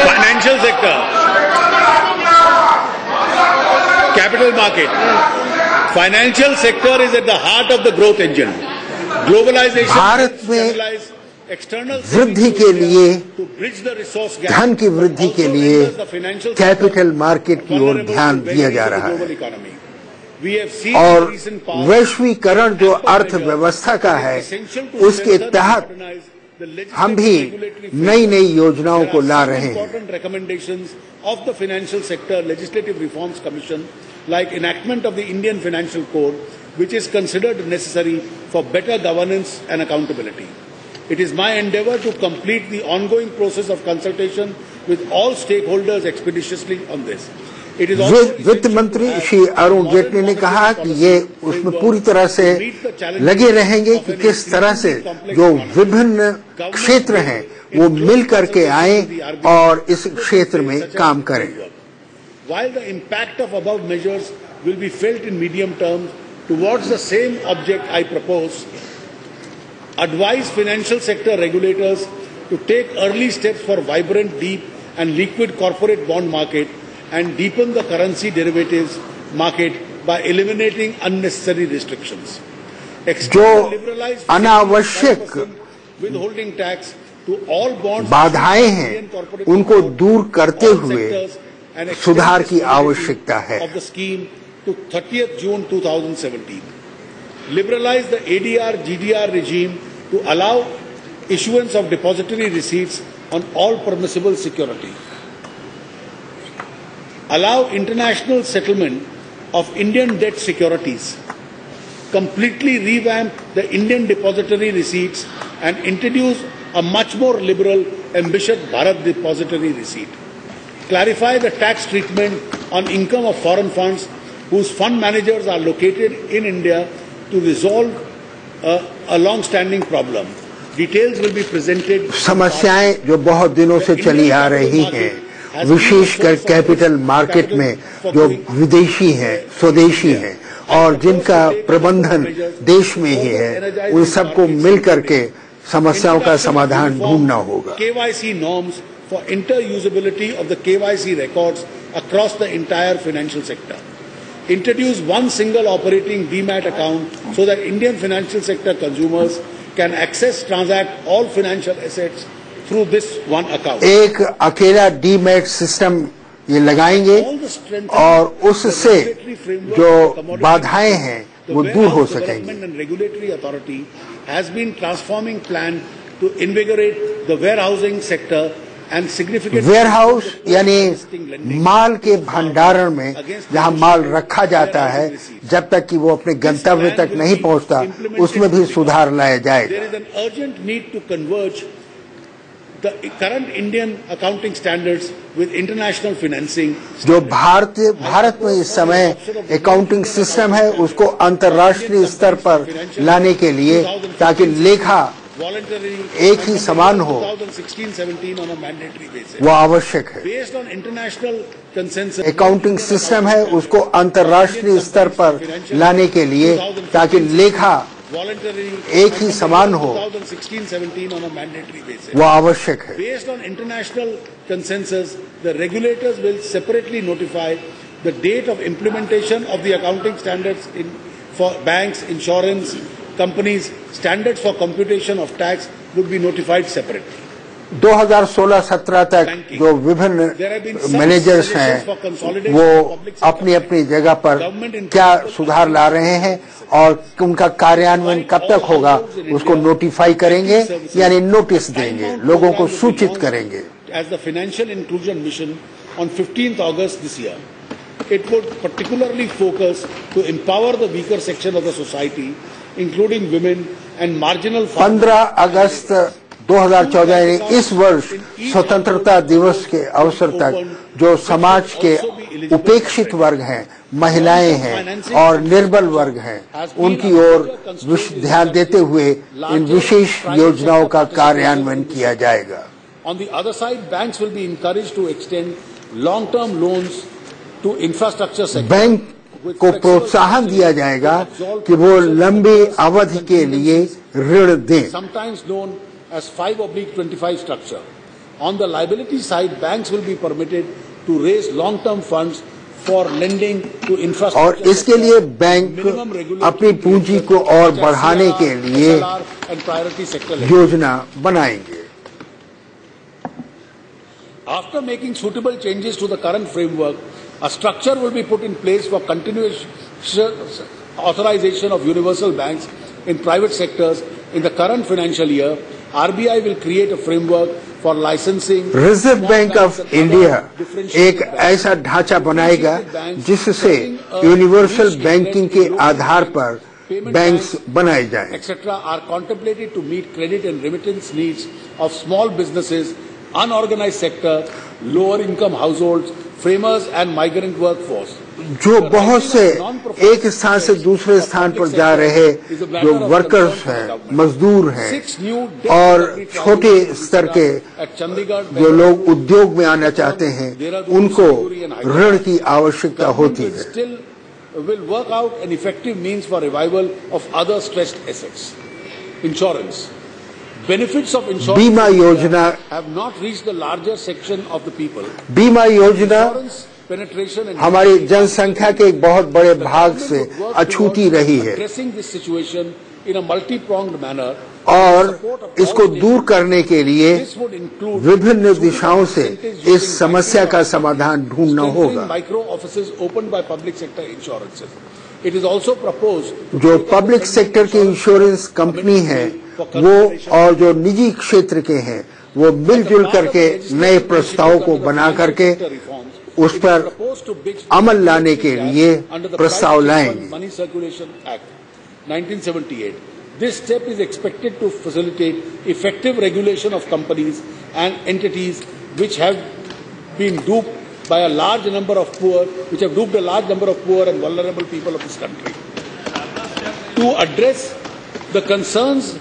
Financial sector, capital market. Financial sector is at the heart of the growth engine. Globalization, Bharat में वृद्धि के लिए, धन की वृद्धि के लिए कैपिटल मार्केट की ओर ध्यान दिया जा रहा है और वैश्वीकरण जो अर्थव्यवस्था का है उसके तहत हम भी नई नई योजनाओं को ला रहे हैं. recommendations of the Financial Sector Legislative Reforms Commission, like enactment of the Indian Financial Code, which is considered necessary for better governance and accountability. It is my endeavour to complete the ongoing process of consultation with all stakeholders expeditiously on this. वित्त मंत्री श्री अरुण जेटली ने कहा कि ये उसमें पूरी तरह से लगे रहेंगे कि किस तरह से जो विभिन्न क्षेत्र हैं वो मिल करके आए और इस क्षेत्र में काम करें. While the impact of above measures will be felt in medium term towards the same object, I propose advise financial sector regulators to take early steps for vibrant, deep and liquid corporate bond market and deepen the currency derivatives market by eliminating unnecessary restrictions. जो अनावश्यक withholding tax to all bonds बाधाएं हैं उनको दूर करते हुए सुधार की आवश्यकता है. of the scheme to 30th June 2017. Liberalize the ADR GDR regime to allow issuance of depository receipts on all permissible security. Allow international settlement of Indian debt securities. Completely revamp the Indian depository receipts and introduce a much more liberal, ambitious Bharat depository receipt. Clarify the tax treatment on income of foreign funds whose fund managers are located in India to resolve a long-standing problem. Details will be presented. समस्याएं जो बहुत दिनों से चली आ रही हैं, विशेषकर capital market में जो विदेशी हैं, स्वदेशी हैं और जिनका प्रबंधन देश में ही है, उन सबको मिल करके समस्याओं का समाधान ढूंढना होगा. KYC norms for interusability of the KYC records across the entire financial sector. Introduce one single operating DMAT account so that Indian financial sector consumers can access, transact all financial assets through this one account. एक अकेला demat system ये लगाएंगे और उससे जो बाधाएं हैं वो दूर हो सकेंगी. Regulatory authority has been transforming plan to invigorate the warehousing sector and significant warehouse यानी माल के भंडारण में जहां माल रखा जाता है, जब तक कि वो अपने गंतव्य तक नहीं पहुंचता, उसमें भी सुधार लाया जाएगा। There is an urgent need to converge the current Indian accounting standards with international financing. जो भारत में इस समय अकाउंटिंग सिस्टम है, उसको अंतर्राष्ट्रीय स्तर पर लाने के लिए, ताकि लेखा एक ही समान हो, 2016-17 on a mandatory basis. वो आवश्यक है। Based on international consensus, accounting system है, उसको अंतर्राष्ट्रीय स्तर पर लाने के लिए, ताकि लेखा एक ही समान हो, 2016-17 on a mandatory basis. वो आवश्यक है। Based on international consensus, the regulators will separately notify the date of implementation of the accounting standards for banks, insurance companies. Standards for computation of tax would be notified separately. 2016-17 तक जो विभिन्न managers हैं, वो अपनी अपनी जगह पर क्या सुधार ला रहे हैं और उनका कार्यान्वयन कब तक होगा, उसको नोटिफाई करेंगे, यानी नोटिस देंगे, लोगों को सूचित करेंगे। As the Financial Inclusion Mission on 15th August this year, it would particularly focus to empower the weaker section of the society, including women and marginal. 15 अगस्त 2014 यानी इस वर्ष स्वतंत्रता दिवस के अवसर तक जो समाज के उपेक्षित वर्ग हैं, महिलाएं हैं और निर्बल वर्ग हैं, उनकी ओर ध्यान देते हुए इन विशेष योजनाओं का कार्यान्वयन किया जाएगा। On the other side, banks will be encouraged to extend long-term loans to infrastructure sector. Bank को प्रोत्साहन दिया जाएगा कि वो लंबी अवधि के लिए ऋण दें। Sometimes known as 5/25 structure. On the liability side, banks will be permitted to raise long-term funds for lending to infrastructure. और इसके लिए बैंक अपनी पूंजी को और बढ़ाने के लिए योजना बनाएंगे। After making suitable changes to the current framework, a structure will be put in place for continuous authorization of universal banks in private sectors in the current financial year. RBI will create a framework for licensing. Reserve bank of India एक ऐसा ढांचा बनाएगा जिससे universal banking के आधार पर banks बनाए जाएं। etc. are contemplated to meet credit and remittance needs of small businesses, unorganized sector, lower income households, framers and migrant workforce. जो बहुत से एक स्थान से दूसरे स्थान पर जा रहे जो वर्कर्स हैं, मजदूर हैं और छोटे स्तर के जो लोग उद्योग में आना चाहते हैं, उनको ऋण की आवश्यकता होती है। Will work out an effective means for revival of other stressed assets. Insurance. Benefits of insurance बीमा योजना have not reached the larger section of the people. बीमा योजना Penetration and हमारी जनसंख्या के एक बहुत बड़े भाग से अछूती रही है addressing this situation in a multi-pronged manner. और इसको दूर करने के लिए This would include विभिन्न दिशाओं से इस समस्या का समाधान ढूंढना होगा। micro offices opened by public sector insurances. It is also proposed जो पब्लिक सेक्टर की इंश्योरेंस कंपनी है वो और जो निजी क्षेत्र के हैं, वो मिलजुल करके नए प्रस्तावों को बना करके उस पर अमल लाने के लिए प्रस्ताव लाएंगे। Money Circulation Act 1978. This step is expected to facilitate effective regulation of companies and entities which have been duped by a large number of poor and vulnerable people of this country. To address the concerns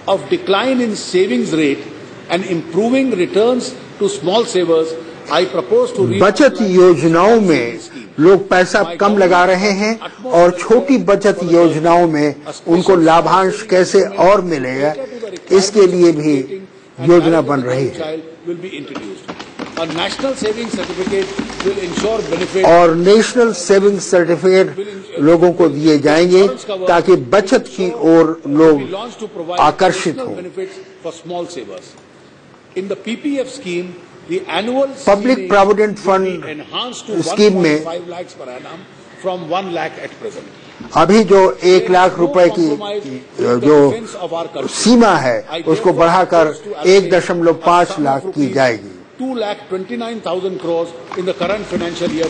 of decline in savings rate and improving returns to small savers, I propose to बचत योजनाओं में लोग पैसा कम लगा रहे हैं और छोटी बचत योजनाओं में उनको लाभांश कैसे और मिलेगा, इसके लिए भी योजना बन रही है। और नेशनल सेविंग सर्टिफिकेट लोगों को दिए जाएंगे ताकि बचत की ओर लोग आकर्षित हों। पब्लिक प्रोविडेंट फंड स्कीम में अभी जो 1 लाख रुपए की जो सीमा है उसको बढ़ाकर 1.5 लाख की जाएगी। 2,29,000 crores in the current financial year.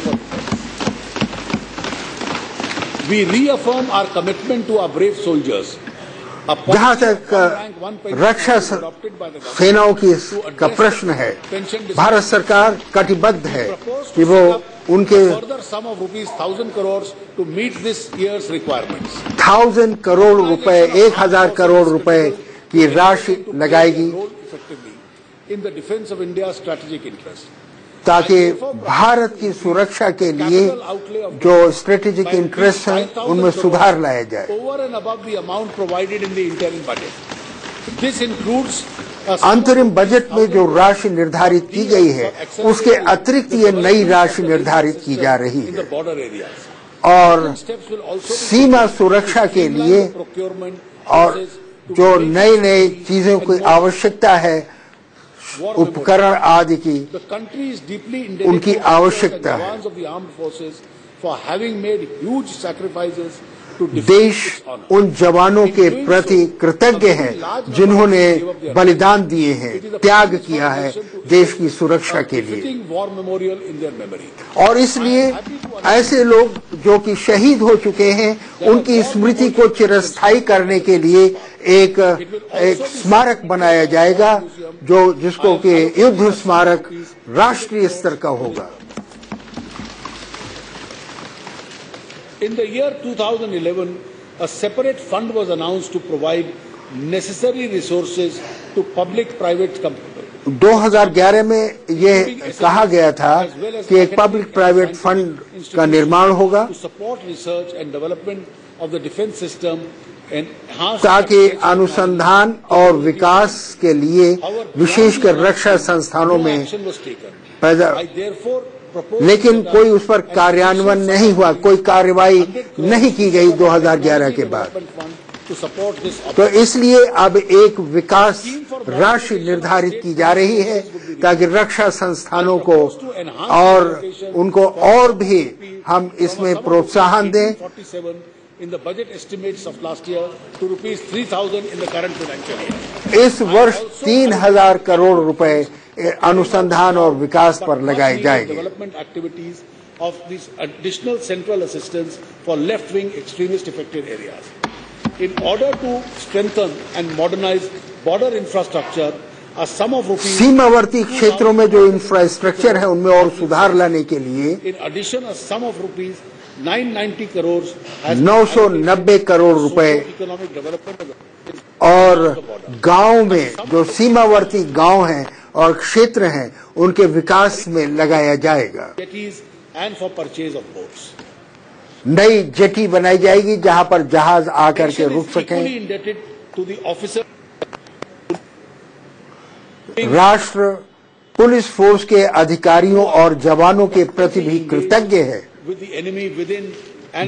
We reaffirm our commitment to our brave soldiers. जहां तक रक्षा सेनाओं का प्रश्न है, भारत सरकार कटिबद्ध है कि वो उनके ₹1,000 crores to meet this year's requirements. 1,000 crore रुपए, 1,000 करोड़ रुपए की राशि लगाएगी in the defense of India's strategic interest. ताकि भारत की सुरक्षा के लिए जो स्ट्रेटेजिक इंटरेस्ट है उनमें सुधार लाया जाए। Over and above the amount provided in the interim budget. This includes अंतरिम बजट में जो राशि निर्धारित की गई है उसके अतिरिक्त ये नई राशि निर्धारित की जा रही है और सीमा सुरक्षा के लिए और जो नई नई चीजों की आवश्यकता है, उपकरण आदि की, उनकी आवश्यकता है। देश उन जवानों के प्रति कृतज्ञ है जिन्होंने बलिदान दिए हैं, त्याग किया है देश की सुरक्षा के लिए। और इसलिए ऐसे लोग जो कि शहीद हो चुके हैं उनकी स्मृति को चिरस्थायी करने के लिए एक स्मारक बनाया जाएगा जिसको कि युद्ध स्मारक राष्ट्रीय स्तर का होगा। In the year 2011, a separate fund was announced to provide necessary resources to public-private companies. 2011 में ये कहा गया था कि एक पब्लिक प्राइवेट फंड का निर्माण होगा to support research and development of the defense system and ताकि अनुसंधान और विकास के लिए विशेषकर रक्षा संस्थानों में पैदा, लेकिन कोई उस पर कार्यान्वयन नहीं हुआ, कोई कार्रवाई नहीं की गई 2011 के बाद। तो इसलिए अब एक विकास राशि निर्धारित की जा रही है ताकि रक्षा संस्थानों को और उनको और भी हम इसमें प्रोत्साहन दें। In the budget estimates of last year to ₹3,000 in the current financial year. इस वर्ष 3,000 करोड़ रुपए अनुसंधान और विकास पर लगाए जाएंगे। Development activities of this additional central assistance for left-wing extremist affected areas. In order to strengthen and modernize border infrastructure, a sum of rupees सीमावर्ती क्षेत्रों में जो इंफ्रास्ट्रक्चर है उनमें और सुधार लाने के लिए in addition a sum of rupees 990 crores 990 crore रुपए और गांव में जो सीमावर्ती गांव हैं और क्षेत्र हैं उनके विकास में लगाया जाएगा। and for purchase of boats. नई जेटी बनाई जाएगी जहां पर जहाज आकर के रुक सकें। राष्ट्र पुलिस फोर्स के अधिकारियों और जवानों के प्रति भी कृतज्ञ है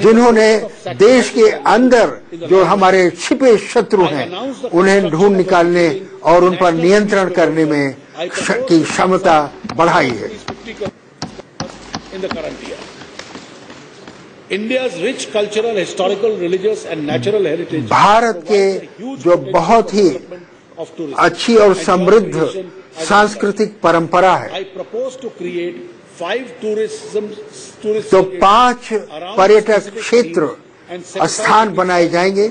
जिन्होंने देश के अंदर जो हमारे छिपे शत्रु हैं उन्हें ढूंढ निकालने और उन पर नियंत्रण करने में की क्षमता बढ़ाई है। India's rich cultural, historical, religious and natural heritage. Bharat के जो बहुत ही अच्छी और समृद्ध सांस्कृतिक परंपरा है, I propose to create 5 तो 5 पर्यटक क्षेत्र स्थान बनाए जाएंगे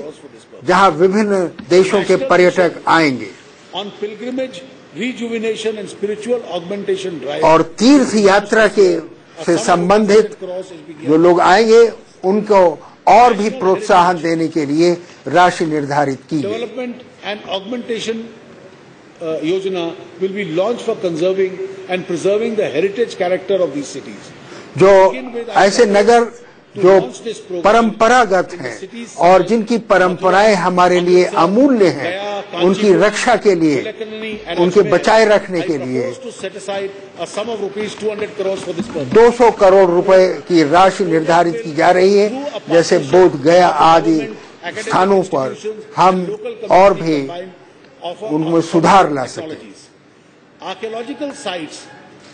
जहां विभिन्न देशों के पर्यटक आएंगे on pilgrimage, rejuvenation and spiritual augmentation drive. और तीर्थ यात्रा के से संबंधित जो लोग आएंगे उनको और भी प्रोत्साहन देने के लिए राशि निर्धारित की गई। Development and augmentation योजना will be launched for conserving and preserving the heritage character of these cities. जो ऐसे नगर जो परंपरागत हैं और जिनकी परंपराएं हमारे लिए अमूल्य हैं उनकी रक्षा के लिए, उनके बचाए रखने के लिए 200 करोड़ रुपए की राशि निर्धारित की जा रही है। जैसे बोध गया आदि स्थानों पर हम और भी उनमें सुधार ला सकें। Archaeological sites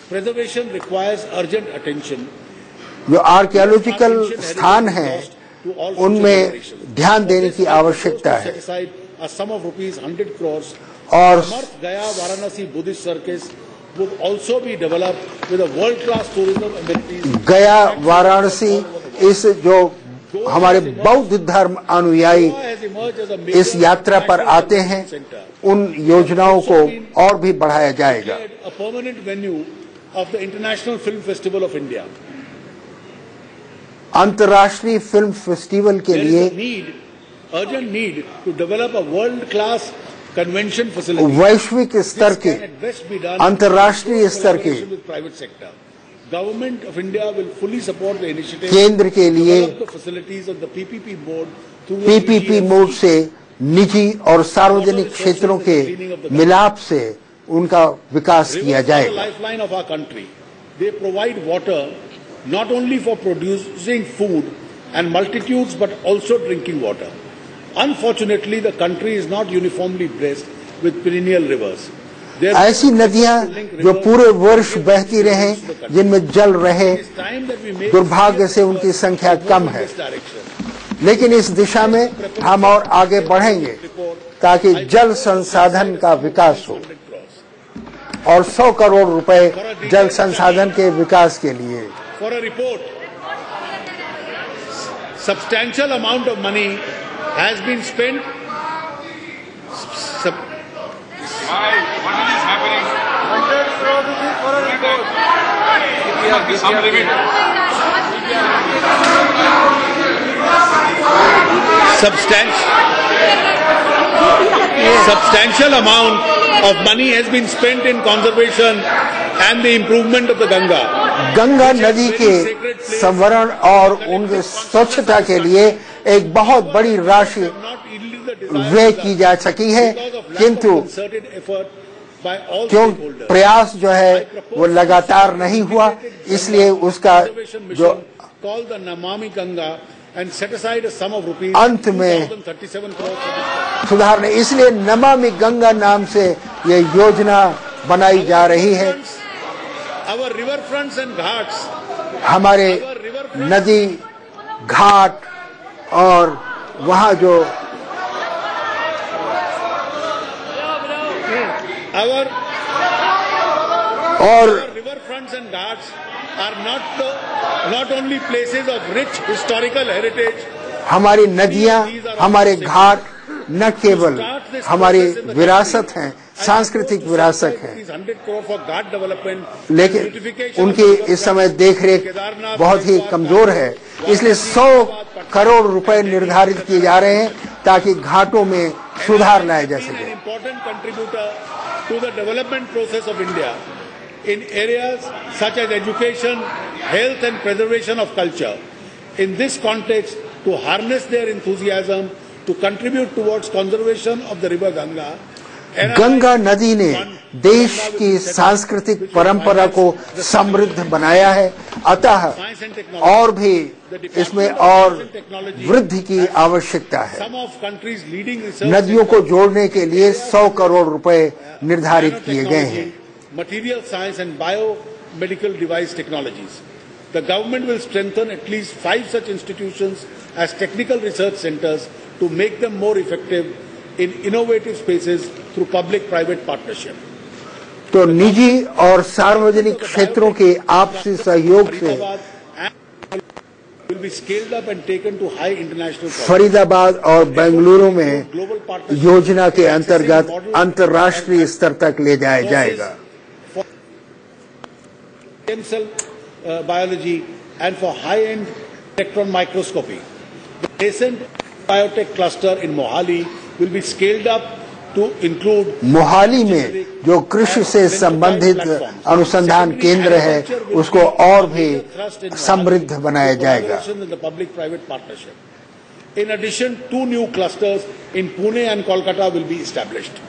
preservation requires urgent attention. जो आर्कियोलॉजिकल स्थान हैं उनमें ध्यान देने की आवश्यकता है और गया Varanasi Buddhist circuit would also be developed with a world-class tourism amenities. गया, वाराणसी, इस जो हमारे बौद्ध धर्म अनुयायी इस यात्रा पर आते हैं, उन योजनाओं को और भी बढ़ाया जाएगा। A permanent venue of the International Film Festival of India. अंतर्राष्ट्रीय फिल्म फेस्टिवल के There लिए is a need, urgent need to develop a world-class convention facility. वैश्विक स्तर This के, can at best be done अंतर्राष्ट्रीय स्तर के with private sector. Government of India will fully support the initiative. केंद्र के लिए Develop the facilities of the PPP mode through the PPP PPP. Mode से निजी और सार्वजनिक क्षेत्रों के मिलाप से उनका विकास किया Rivers are the जाएगा। lifeline of our country. They provide water not only for producing food and multitudes but also drinking water. Unfortunately, the country is not uniformly blessed with perennial rivers. There ऐसी नदियां जो पूरे वर्ष बहती रहें, जिनमें जल रहे, is time that we make दुर्भाग्य से उनकी संख्या कम है। this direction. लेकिन इस दिशा में हम और आगे बढ़ेंगे ताकि जल संसाधन का विकास हो और 100 करोड़ रुपए जल संसाधन के विकास के लिए। For a report, substantial amount of money has been spent. Why? What is happening? 100 crore rupees for a report. There is some limit. Substantial amount of money has been spent in conservation and the improvement of the Ganga. Ganga नदी के संवरण और उनके स्वच्छता के लिए एक बहुत बड़ी राशि Not yielded the desired व्यय की जा सकी है, because of lack किंतु of concerted effort by all क्यों stakeholders. प्रयास जो है वो लगातार नहीं हुआ, इसलिए उसका Conservation जो mission called the Namami Ganga and set aside a sum of rupees अंत में 2037 crores for this purpose. सुधार ने, इसलिए नमामि गंगा नाम से ये योजना बनाई जा रही है। Our river fronts and ghats, हमारे नदी घाट और वहाँ जो our और river fronts and ghats are not only places of rich historical heritage. हमारी नदियाँ, हमारे घाट न केवल हमारी विरासत हैं, सांस्कृतिक विरासत हैं, 100 crore for ghat development, लेकिन beautification उनकी of river इस समय fronts, देखरेख Kedarnath, बहुत ही कमजोर है। इसलिए 100 करोड़ रुपए निर्धारित किए जा रहे हैं ताकि घाटों में सुधार लाया जा been an सके। important contributor to the development process of India in areas such as education, health and preservation of culture. In this context, to harness their enthusiasm to contribute towards conservation of the river Ganga, Ganga नदी ने देश की सांस्कृतिक परंपरा को समृद्ध बनाया है, अतः और भी इसमें और वृद्धि की आवश्यकता है। some of countries' leading research नदियों को जोड़ने के लिए 100 करोड़ रुपए निर्धारित किए गए हैं। material science and biomedical device technologies. The government will strengthen at least 5 such institutions as technical research centers to make them more effective in innovative spaces through public-private partnership. तो निजी और सार्वजनिक क्षेत्रों के आपसी सहयोग से will be scaled up and taken to high international projects. Faridabad और बेंगलुरु में योजना के अंतर्गत अंतर्राष्ट्रीय स्तर तक ले जाया जाएगा। Stem cell biology and for high-end electron microscopy. The nascent biotech cluster in Mohali will be scaled up to include Mohali में जो कृषि से संबंधित अनुसंधान केंद्र है, उसको और भी समृद्ध बनाया जाएगा। in the public-private partnership. In addition, 2 new clusters in Pune and Kolkata will be established.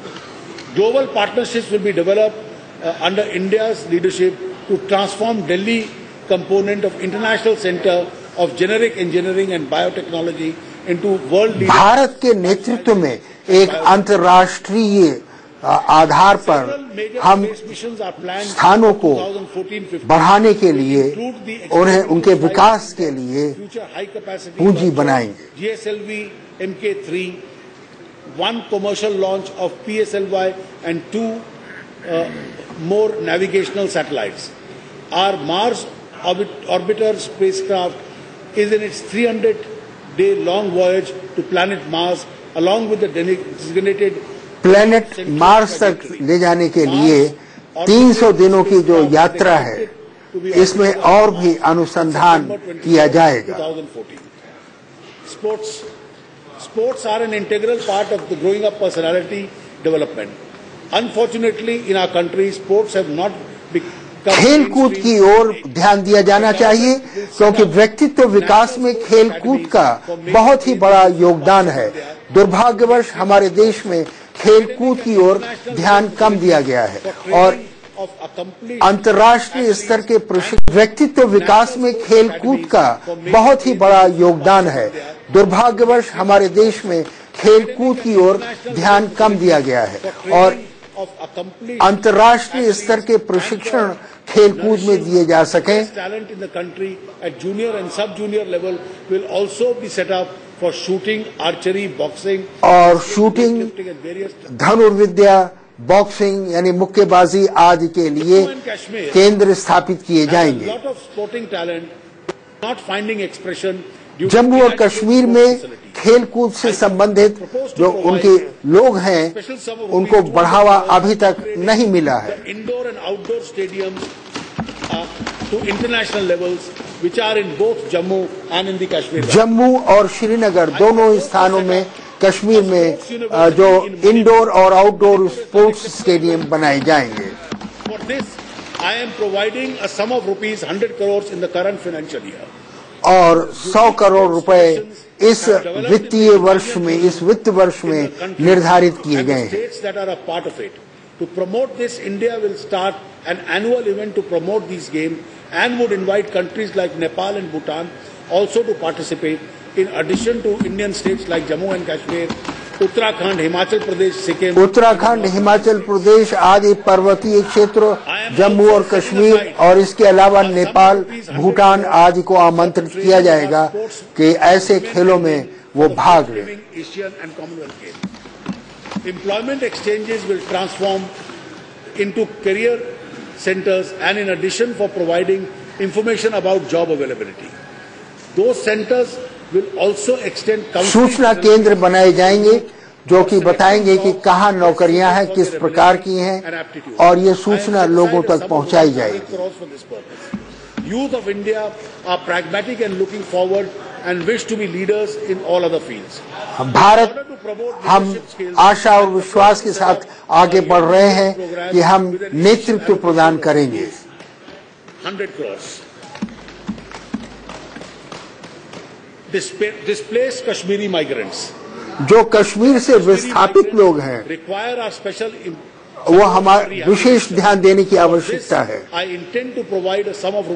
Global partnerships will be developed under India's leadership to transform Delhi component of International Center of Generic Engineering and Biotechnology into world leader. Bharat के नेतृत्व में एक अंतर्राष्ट्रीय आधार पर हम स्थानों को बढ़ाने के लिए, उन्हें उनके विकास के लिए पूंजी बनाएंगे। GSLV Mk3, 1 commercial launch of PSLY and 2 more navigational satellites. Our Mars orbiter spacecraft is in its 300-day-long voyage to planet Mars, along with the designated planet Mars तक ले जाने के लिए 300 दिनों की जो यात्रा है, इसमें और भी अनुसंधान किया जाएगा। Sports are an integral part of the growing up personality development. Unfortunately, in our country, sports have not become खेल कूद की ओर ध्यान दिया जाना चाहिए, क्योंकि व्यक्तित्व विकास में खेल कूद का बहुत ही बड़ा योगदान है। दुर्भाग्यवश हमारे देश में खेल कूद की ओर ध्यान कम दिया गया है और अंतर्राष्ट्रीय स्तर के व्यक्तित्व विकास में खेल कूद का बहुत ही बड़ा योगदान है। दुर्भाग्यवश हमारे देश में खेल कूद की ओर ध्यान कम दिया गया है और अंतर्राष्ट्रीय स्तर के प्रशिक्षण खेल कूद में दिए जा सकें। Talent in the country at junior and sub-junior level will also be set up for shooting, archery, boxing और शूटिंग, धनुर्विद्या, बॉक्सिंग यानी मुक्केबाजी आदि के लिए केंद्र स्थापित किए जाएंगे। जम्मू और कश्मीर में खेल कूद से संबंधित जो उनके लोग हैं, उनको बढ़ावा अभी तक नहीं मिला है। Indoor and outdoor stadiums to international levels which are in both Jammu and in the Kashmir. Jammu और श्रीनगर दोनों स्थानों में कश्मीर में जो इंडोर और आउटडोर स्पोर्ट्स स्टेडियम बनाए जाएंगे। For this I am providing a sum of ₹100 crores in the current financial year. और 100 करोड़ रुपए इस वित्तीय वर्ष में, इस वित्त वर्ष में निर्धारित किए गए हैं। To promote this, India will start an annual event to promote these games and would invite countries like Nepal and Bhutan also to participate, in addition to Indian states like Jammu and Kashmir, Uttarakhand, Himachal Pradesh, Sikkim, Uttarakhand, Himachal Pradesh आदि पर्वतीय क्षेत्र, जम्मू और कश्मीर और इसके अलावा नेपाल, भूटान आदि को आमंत्रित किया जाएगा कि ऐसे खेलों में वो भाग लें। Employment exchanges will transform into career centers and in addition for providing information about job availability. Those centers will also extend सूचना केंद्र बनाए जाएंगे जो कि बताएंगे कि कहाँ नौकरियां हैं, किस प्रकार की हैं और ये सूचना लोगों तक पहुंचाई जाएगी। Youth of India are pragmatic and looking forward and wish to be leaders in all other fields. Bharat, हम आशा और विश्वास के साथ आगे बढ़ रहे हैं कि हम नेतृत्व प्रदान करेंगे। 100 crores. Displaced Kashmiri migrants. जो कश्मीर से विस्थापित लोग हैं, require our special वो हमारे विशेष ध्यान देने की आवश्यकता है। I intend to provide a sum of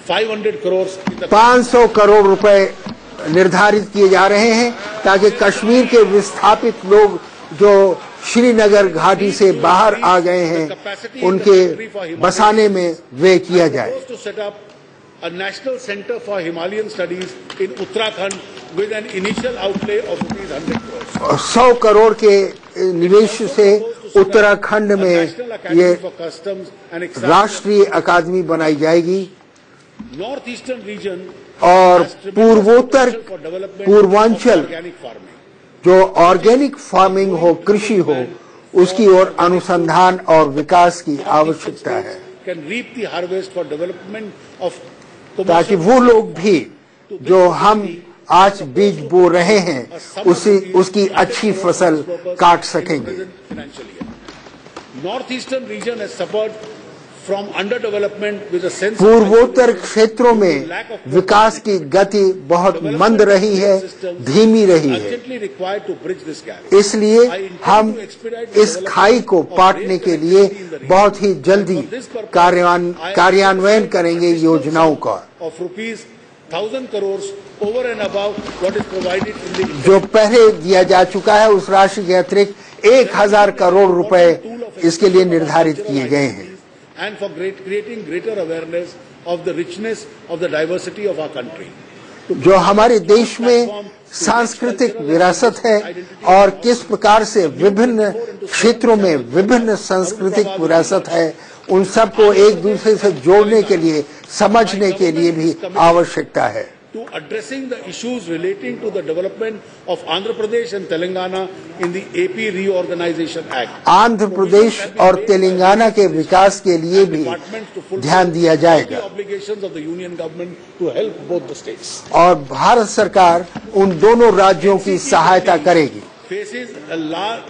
₹500 crores. 500 crore रुपए निर्धारित किए जा रहे हैं ताकि कश्मीर के विस्थापित लोग जो श्रीनगर घाटी से बाहर आ गए हैं, उनके बसाने में व्यय किया जाए। A national center for Himalayan studies in Uttarakhand with an initial outlay of ₹100 crores. 100 crore के निवेश से उत्तराखंड में ये राष्ट्रीय अकादमी बनाई जाएगी North Eastern region और पूर्वांचल जो ऑर्गेनिक फार्मिंग हो, कृषि हो, उसकी ओर अनुसंधान और विकास की आवश्यकता है ताकि वो लोग भी जो हम आज बीज बो रहे हैं उसकी अच्छी फसल काट सकेंगे। North eastern region has suffered from under development with a sense पूर्वोत्तर क्षेत्रों में विकास की गति बहुत मंद रही है, धीमी रही है। इसलिए हम इस खाई को पाटने के लिए बहुत ही जल्दी कार्यान्वयन करेंगे योजनाओं का। ₹1000 crores over and above what is provided in the जो पहले दिया जा चुका है उस राशि के अतिरिक्त 1000 करोड़ रुपए इसके लिए निर्धारित किए गए हैं। And for creating greater awareness of the richness of the diversity of our country. जो हमारे देश में सांस्कृतिक विरासत है और किस प्रकार से विभिन्न क्षेत्रों में विभिन्न सांस्कृतिक विरासत है, उन सबको एक दूसरे से जोड़ने के लिए, समझने के लिए भी आवश्यकता है। To addressing the issues relating to the development of Andhra Pradesh and Telangana in the AP Reorganization Act. Andhra Pradesh और तेलंगाना के विकास के लिए भी ध्यान दिया जाएगा Obligations of the union government to help both the states. और भारत सरकार उन दोनों राज्यों की सहायता करेगी। Faces a large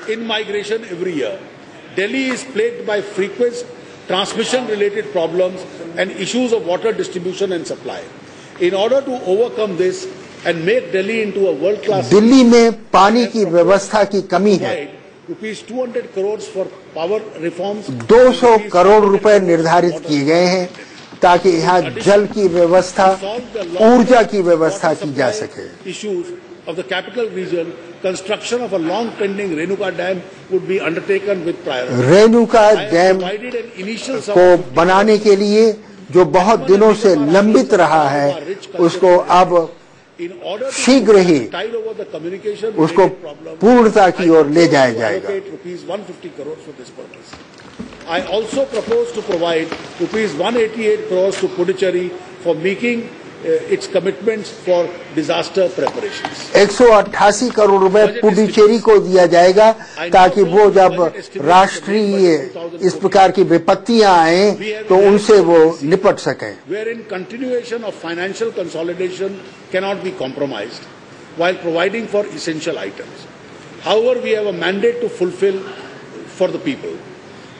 in-migration every year. Delhi is plagued by frequent transmission-related problems and issues of water distribution and supply. In order to overcome this and make Delhi into a world-class, Delhi में पानी की व्यवस्था की कमी है। rupees 200 crores for power reforms. 200 crore रुपए निर्धारित किए गए हैं ताकि यहाँ जल की व्यवस्था, ऊर्जा की व्यवस्था की जा सके। Issues of the capital region, construction of a long-pending Renuka Dam would be undertaken with priority. Renuka dam को बनाने के लिए जो बहुत दिनों से लंबित रहा है, उसको अब शीघ्र ही उसको पूर्णता की ओर ले जाया जाएगा। I also propose to provide rupees 188 crores to Puducherry for making its commitments for disaster preparations. 188 crore रुपए पुडुचेरी को दिया जाएगा ताकि वो जब राष्ट्रीय इस प्रकार की विपत्तियां आए तो उनसे वो निपट सकें। Wherein continuation of financial consolidation cannot be compromised while providing for essential items. However, we have a mandate to fulfill for the people.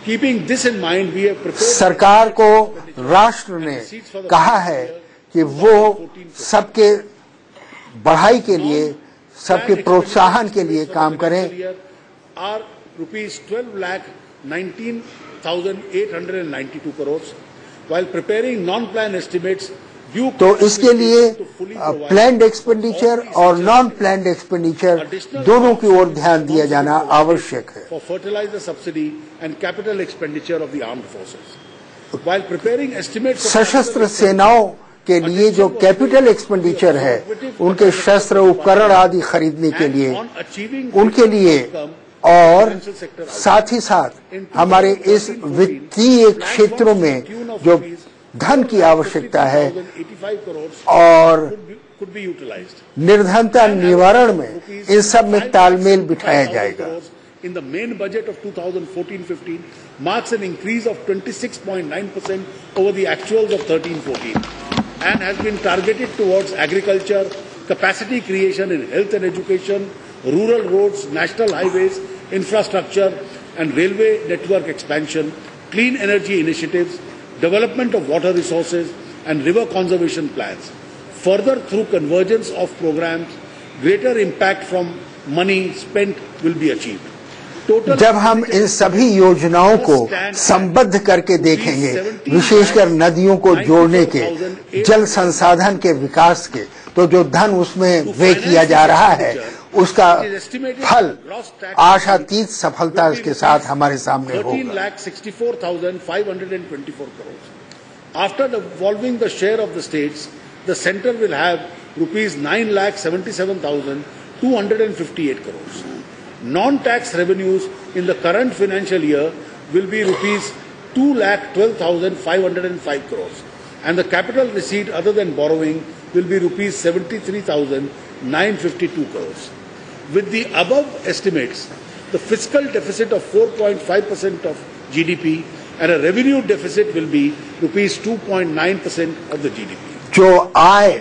Keeping this in mind, we have prepared. सरकार को राष्ट्र ने कहा है कि वो सबके बढ़ाई के लिए, सबके प्रोत्साहन के लिए काम करें। Are rupees 12,19,892 crores, while preparing non-plan estimates. तो इसके लिए प्लान्ड एक्सपेंडिचर और नॉन प्लान्ड एक्सपेंडिचर दोनों की ओर ध्यान दिया जाना आवश्यक है। For fertilizer subsidy and capital expenditure of the armed forces, while preparing estimates. सशस्त्र सेनाओं के लिए जो कैपिटल एक्सपेंडिचर है, उनके शस्त्र उपकरण आदि खरीदने के लिए, उनके लिए और साथ ही साथ हमारे इस वित्तीय क्षेत्रों में जो धन की आवश्यकता है और निर्धनता निवारण में इन सब में तालमेल बिठाया जाएगा। In the main budget of 2014-15 marks an increase of 26.9% over the actuals of 13-14 and has been targeted towards agriculture, capacity creation in health and education, rural roads, national highways, infrastructure and railway network expansion, clean energy initiatives, development of water resources and river conservation plans. Further, through convergence of programs, greater impact from money spent will be achieved. जब हम इन सभी योजनाओं को संबद्ध करके देखेंगे, विशेषकर नदियों को जोड़ने के, जल संसाधन के विकास के, तो जो धन उसमें व्यय किया जा रहा है, उसका फल आशातीत सफलता के साथ हमारे सामने होगा। 13,64,524 crores. After devolving the share of the states, the centre will have rupees 9,77,258 crores. Non-tax revenues in the current financial year will be rupees 2,12,505 crores, and the capital receipt other than borrowing will be rupees 73,952 crores. With the above estimates, the fiscal deficit of 4.5% of GDP and a revenue deficit will be rupees 2.9% of the GDP. जो आय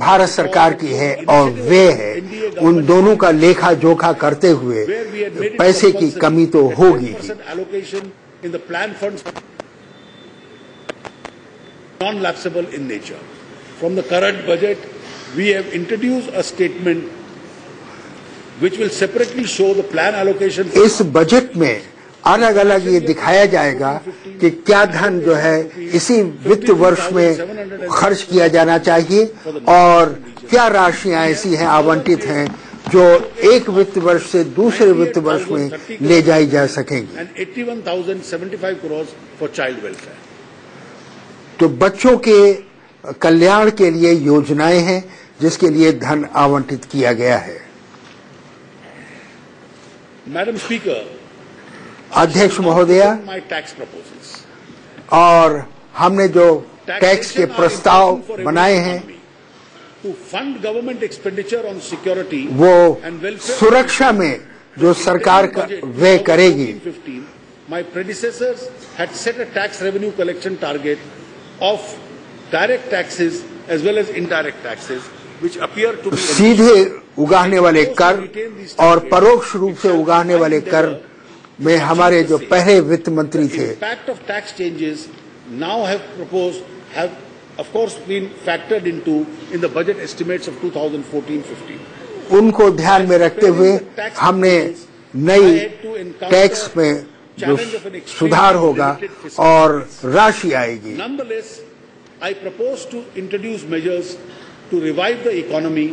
भारत सरकार की है और वे है, उन दोनों का लेखा जोखा करते हुए पैसे की कमी तो होगी ही। In the plan funds non-lapsable in nature. From the current budget, we have introduced a statement which will separately show the plan allocation. इस बजट में अलग अलग ये दिखाया जाएगा कि क्या धन जो है इसी वित्त वर्ष में खर्च किया जाना चाहिए और क्या राशियां ऐसी हैं आवंटित हैं जो एक वित्त वर्ष से दूसरे वित्त वर्ष में ले जाई जा सकेंगी। 81,075 crores for child welfare. तो बच्चों के कल्याण के लिए योजनाएं हैं जिसके लिए धन आवंटित किया गया है। मैडम स्पीकर, अध्यक्ष महोदया, और हमने जो टैक्स के प्रस्ताव बनाए हैं वो सुरक्षा में जो सरकार का व्यय करेगी। My predecessors had set a tax revenue collection target of direct taxes as well as indirect taxes, which appear to be सीधे उगाहने वाले कर और परोक्ष रूप से उगाहने वाले कर में हमारे जो पहले वित्त मंत्री थे, impact of tax changes now have of course been factored into in the budget estimates of 2014-15. उनको ध्यान में रखते हुए हमने नई टैक्स में जो सुधार होगा और राशि आएगी। Nonetheless, I propose to introduce measures to revive the economy,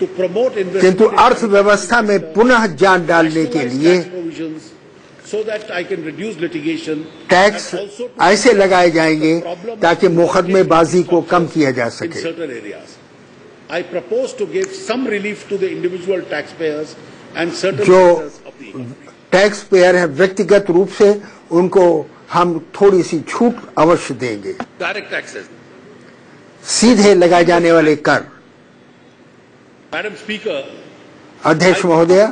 to promote investment, किंतु अर्थव्यवस्था में पुनः जान डालने के लिए so that I can reduce litigation, tax ऐसे लगाए जाएंगे ताकि मुकदमेबाजी को कम किया जा in सके। certain areas. I propose to give some relief to the individual taxpayers and certain जो sectors of the economy. Tax payer है व्यक्तिगत रूप से उनको हम थोड़ी सी छूट अवश्य देंगे। Direct taxes. सीधे लगाए जाने वाले कर। Madam Speaker, अध्यक्ष महोदया,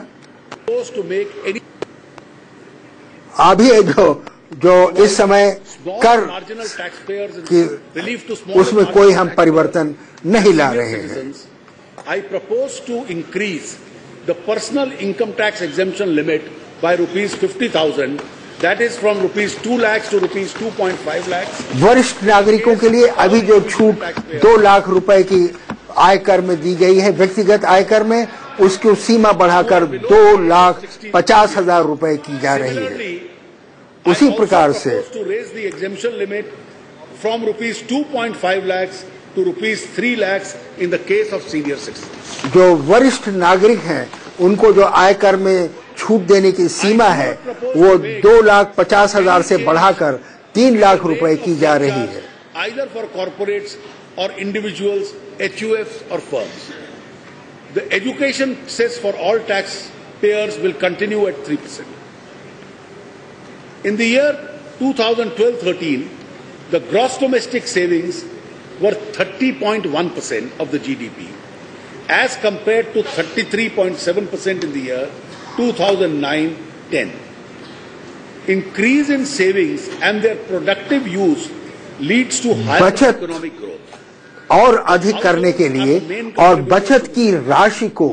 propose to make any अभी जो इस समय कर marginal taxpayers and की relief to small उसमें कोई हम परिवर्तन नहीं ला रहे हैं। I propose to increase the personal income tax exemption limit by rupees 50,000, that is from rupees 2 lakhs to rupees 2.5 lakhs. वरिष्ठ नागरिकों के लिए अभी जो छूट 2 लाख रुपए की आयकर में दी गई है, व्यक्तिगत आयकर में उसकी सीमा बढ़ाकर 2,50,000 रुपए की जा रही है। उसी प्रकार से to raise the exemption limit from rupees 2.5 lakhs to rupees 3 lakhs in the case of senior citizens. जो वरिष्ठ नागरिक हैं उनको जो आयकर में छूट देने की सीमा है वो 2,50,000 से बढ़ाकर 3 लाख रुपए की जा रही है। Either for corporates or individuals, HUFs or firms. The education cess for all taxpayers will continue at 3%. In the year 2012-13, the gross domestic savings were 30.1% of the GDP, as compared to 33.7% in the year 2009-10. Increase in savings and their productive use leads to higher बचत economic growth. और अधिक करने के लिए और बचत की राशि को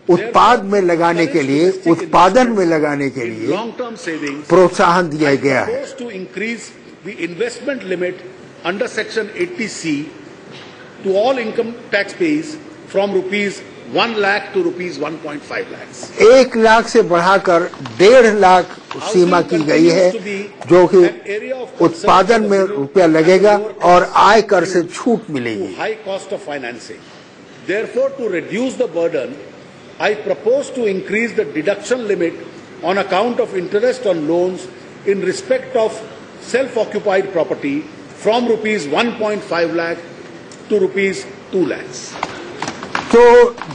उत्पाद में लगाने के लिए, उत्पादन में लगाने के लिए Long-term savings प्रोत्साहन दिया गया है। propose to increase the investment limit under section 80C to all income tax payers from rupees 1 lakh to rupees 1.5 lakhs. 1 lakh से बढ़ाकर 1.5 लाख सीमा की गई है, जो कि उत्पादन में रुपया लगेगा और आयकर से छूट मिलेगी। High cost of financing. Therefore, to reduce the burden, I propose to increase the deduction limit on account of interest on loans in respect of self-occupied property from rupees 1.5 lakh to rupees 2 lakhs. तो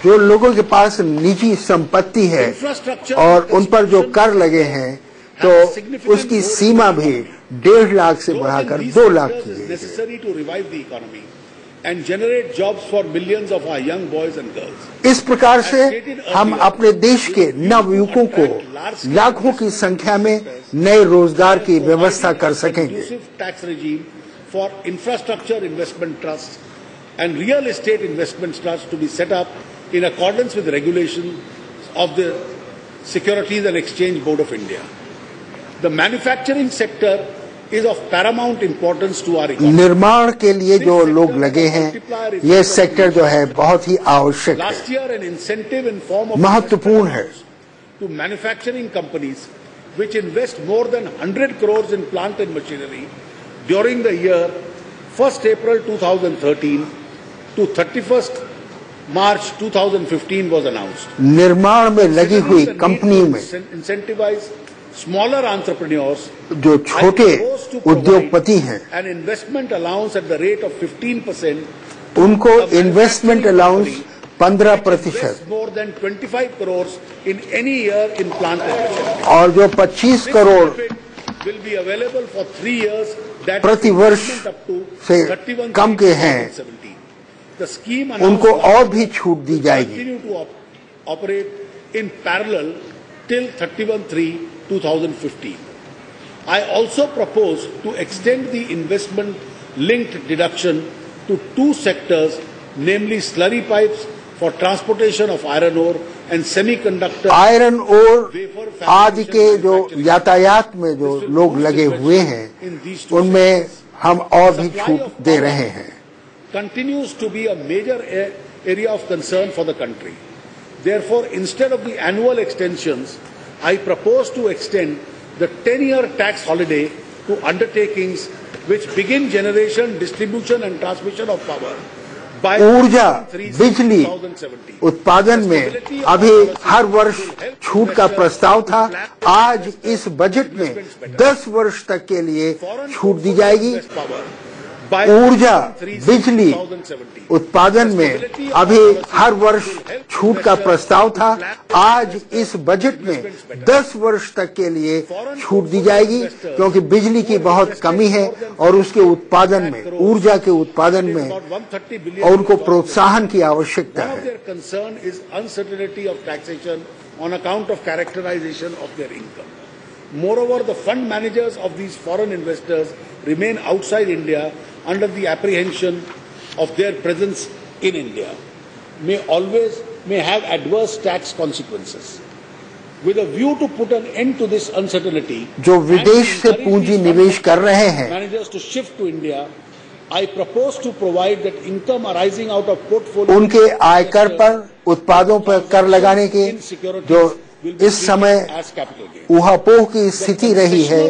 जो लोगों के पास निजी संपत्ति है और उन पर जो कर लगे हैं तो उसकी सीमा भी 1.5 लाख से बढ़ाकर 2 लाख की गई है। Necessary to revive the economy and generate jobs for millions of our young boys and girls. इस प्रकार से हम अपने देश के नवयुवकों को लाखों की संख्या में नए रोजगार की व्यवस्था कर सकेंगे। Tax regime for infrastructure investment trusts and real estate investment trusts to be set up in accordance with regulations of the Securities and Exchange Board of India. The manufacturing sector is of paramount importance to our economy. निर्माण के लिए जो लोग लगे हैं, ये sector जो है बहुत ही आवश्यक है, Last year, an incentive in form of महत्वपूर्ण है। to manufacturing companies which invest more than 100 crores in plant and machinery during the year 1st April 2013 to 31st March 2015 was announced. निर्माण में लगी हुई कंपनी में incentivize Smaller entrepreneurs, जो छोटे उद्योगपति हैं, an investment allowance at the rate of 15%, उनको investment allowance 15%, more than 25 crores in any year in plant efficiency. और जो 25 crore Will be available for 3 years. That प्रति वर्ष up to से कम के हैं, The scheme उनको और भी छूट दी जाएगी। continue to operate in parallel till 31/3/2015. I also propose to extend the investment-linked deduction to 2 sectors, namely slurry pipes for transportation of iron ore and semiconductor. Iron और आदि के जो यातायात में जो लोग लगे हुए हैं, उनमें हम और भी छूट दे रहे हैं। Continues to be a major area of concern for the country. Therefore, instead of the annual extensions, I propose to extend the 10-year tax holiday to undertakings which begin generation, distribution and transmission of power by ऊर्जा बिजली उत्पादन में अभी हर वर्ष छूट का प्रस्ताव था, आज इस बजट में 10 वर्ष तक के लिए छूट दी जाएगी। ऊर्जा बिजली उत्पादन में अभी हर वर्ष छूट का प्रस्ताव था, आज इस बजट में 10 वर्ष तक के लिए छूट दी जाएगी, क्योंकि बिजली की बहुत कमी है और उसके उत्पादन में, ऊर्जा के उत्पादन में और उनको प्रोत्साहन की आवश्यकता है। Moreover, the fund managers of these foreign investors remain outside India under the apprehension of their presence in India may have adverse tax consequences. With a view to put an end to this uncertainty, जो विदेश से पूंजी निवेश कर रहे हैं, managers to shift to India, I propose to provide that income arising out of portfolio उनके आयकर पर, उत्पादों पर कर लगाने के जो इस समय ऊहापोह की स्थिति रही है,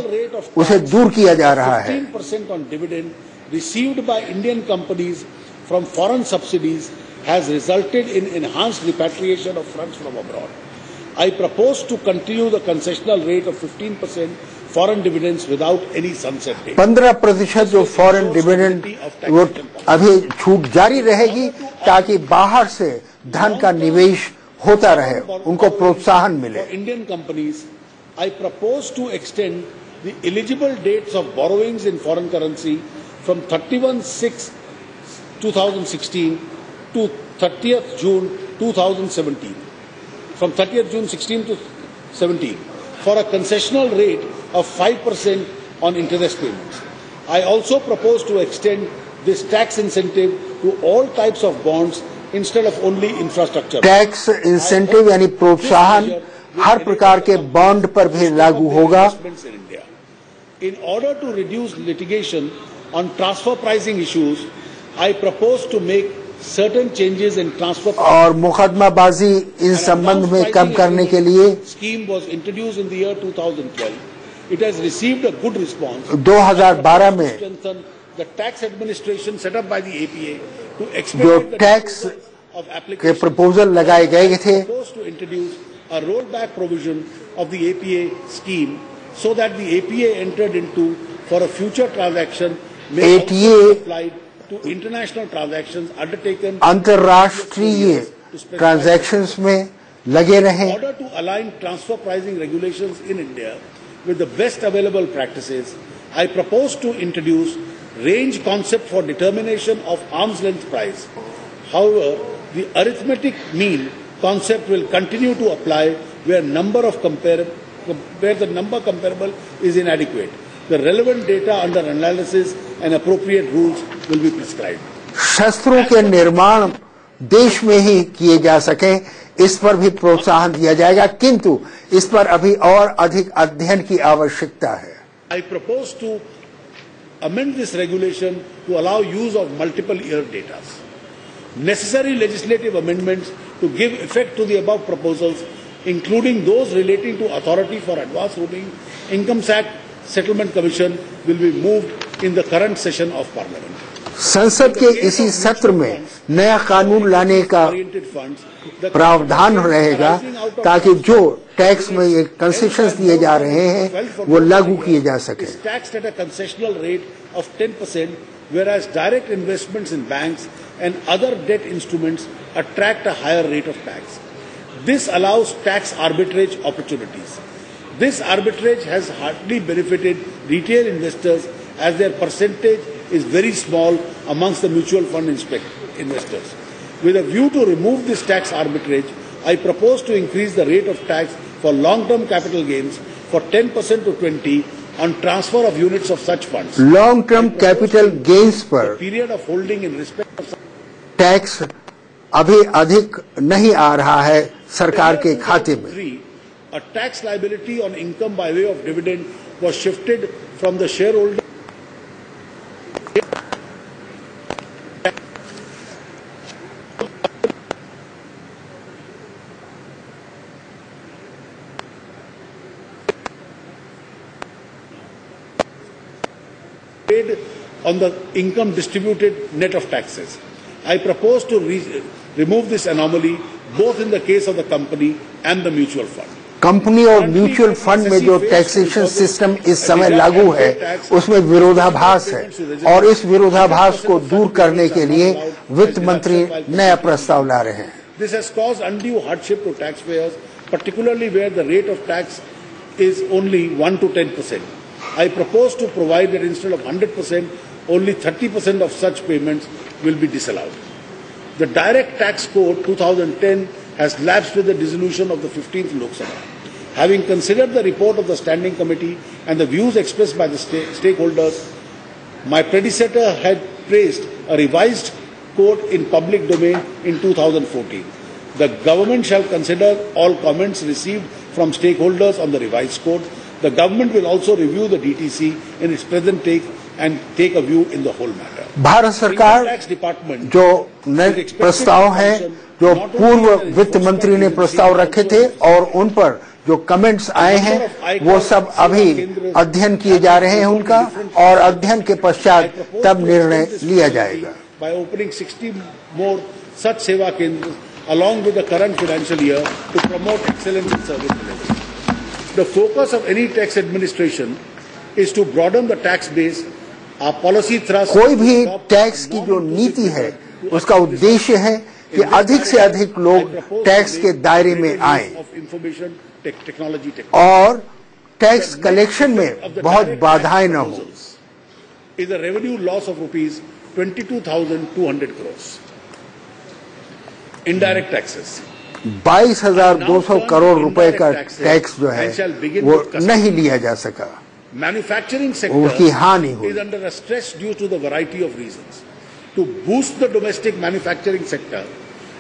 उसे दूर किया जा रहा है। 15% on dividend received by Indian companies from foreign subsidies has resulted in enhanced repatriation of funds from abroad. I propose to continue the concessional rate of 15% foreign dividends without any sunset date. 15% जो foreign dividend वो अभी छूट जारी रहेगी, ताकि बाहर से धन का निवेश होता रहे, उनको प्रोत्साहन मिले। For Indian companies, I propose to extend the eligible dates of borrowings in foreign currency from 31/6/2016 to 30th June 2017. From 30th June 16 to 17 for a concessional rate of 5% on interest payments. I also propose to extend this tax incentive to all types of bonds instead of only infrastructure. Tax incentive यानी प्रोत्साहन हर प्रकार के bond पर भी लागू होगा। In order to reduce litigation on transfer pricing issues, I propose to make certain changes in transfer और मुकदमाबाजी इन संबंध में कम करने के लिए scheme was introduced in the year 2012. It has received a good response. 2012 में Strengthen the tax administration set up by the APA to जो expedite the tax of के application. Proposal लगाए गए थे, Proposed to introduce a rollback provision of the APA scheme so that the APA entered into for a future transaction may also be ATA applied to international transactions undertaken अंतर्राष्ट्रीय transactions में लगे in रहें। order to align transfer pricing regulations in India with the best available practices. I propose to introduce range concept for determination of arm's length price. However, the arithmetic mean concept will continue to apply where the number comparable is inadequate. The relevant data under analysis and appropriate rules will be prescribed. शस्त्रों के निर्माण देश में ही किए जा सके, इस पर भी प्रोत्साहन दिया जाएगा, किंतु इस पर अभी और अधिक अध्ययन की आवश्यकता है। I propose to amend this regulation to allow use of multiple year data. Necessary legislative amendments to give effect to the above proposals, including those relating to authority for advance ruling, Income Tax Settlement Commission, will be moved in the current session of Parliament. संसद के इसी सत्र में नया कानून लाने का प्रावधान रहेगा, ताकि जो टैक्स में ये कंसेशंस दिए जा रहे हैं वो लागू किए जा सके। Taxed at a concessional rate of 10%, whereas direct investments in banks and other debt instruments attract a higher rate of tax. This allows tax arbitrage opportunities. This arbitrage has hardly benefited retail investors as their percentage is very small amongst the mutual fund investors. With a view to remove this tax arbitrage, I propose to increase the rate of tax for long-term capital gains for 10% to 20% on transfer of units of such funds. Long-term capital gains पर Period of holding in respect of tax अभी अधिक नहीं आ रहा है सरकार के खाते में। A tax liability on income by way of dividend was shifted from the shareholder paid on the income distributed net of taxes. I propose to remove this anomaly both in the case of the company and the mutual fund. Company और mutual fund में जो taxation system इस समय लागू है उसमें विरोधाभास है और इस विरोधाभास को दूर करने के लिए वित्त मंत्री नया प्रस्ताव ला रहे हैं। This has caused undue hardship to taxpayers, particularly where the rate of tax is only 1 to 10%. I propose to provide that instead of 100%, only 30% of such payments will be disallowed. The Direct Tax Code 2010 has lapsed with the dissolution of the 15th Lok Sabha. Having considered the report of the Standing Committee and the views expressed by the stakeholders, my predecessor had placed a revised code in public domain in 2014. The government shall consider all comments received from stakeholders on the revised code. The government will also review the DTC in its present take and take a view in the whole matter. Bharat सरकार जो नए प्रस्ताव हैं जो पूर्व वित्त मंत्री ने प्रस्ताव रखे थे और उन पर जो कमेंट्स आए हैं वो सब अभी अध्ययन किए जा रहे हैं उनका और अध्ययन के पश्चात तब निर्णय लिया जाएगा। By opening 60 more such Seva Kendras along with the current financial year to promote excellence in service delivery. The focus of any tax administration is to broaden the tax base. Our policy thrust कोई भी tax की जो नीति है उसका उद्देश्य है कि अधिक से अधिक लोग टैक्स के दायरे में आएं और टैक्स कलेक्शन में बहुत बाधाएं न हो। Is a revenue loss of rupees 22,200 crores. Indirect taxes. 22,200 crore रुपए का टैक्स जो है वो नहीं लिया जा सका। Manufacturing sector is under a stress due to the variety of reasons. To boost the domestic manufacturing sector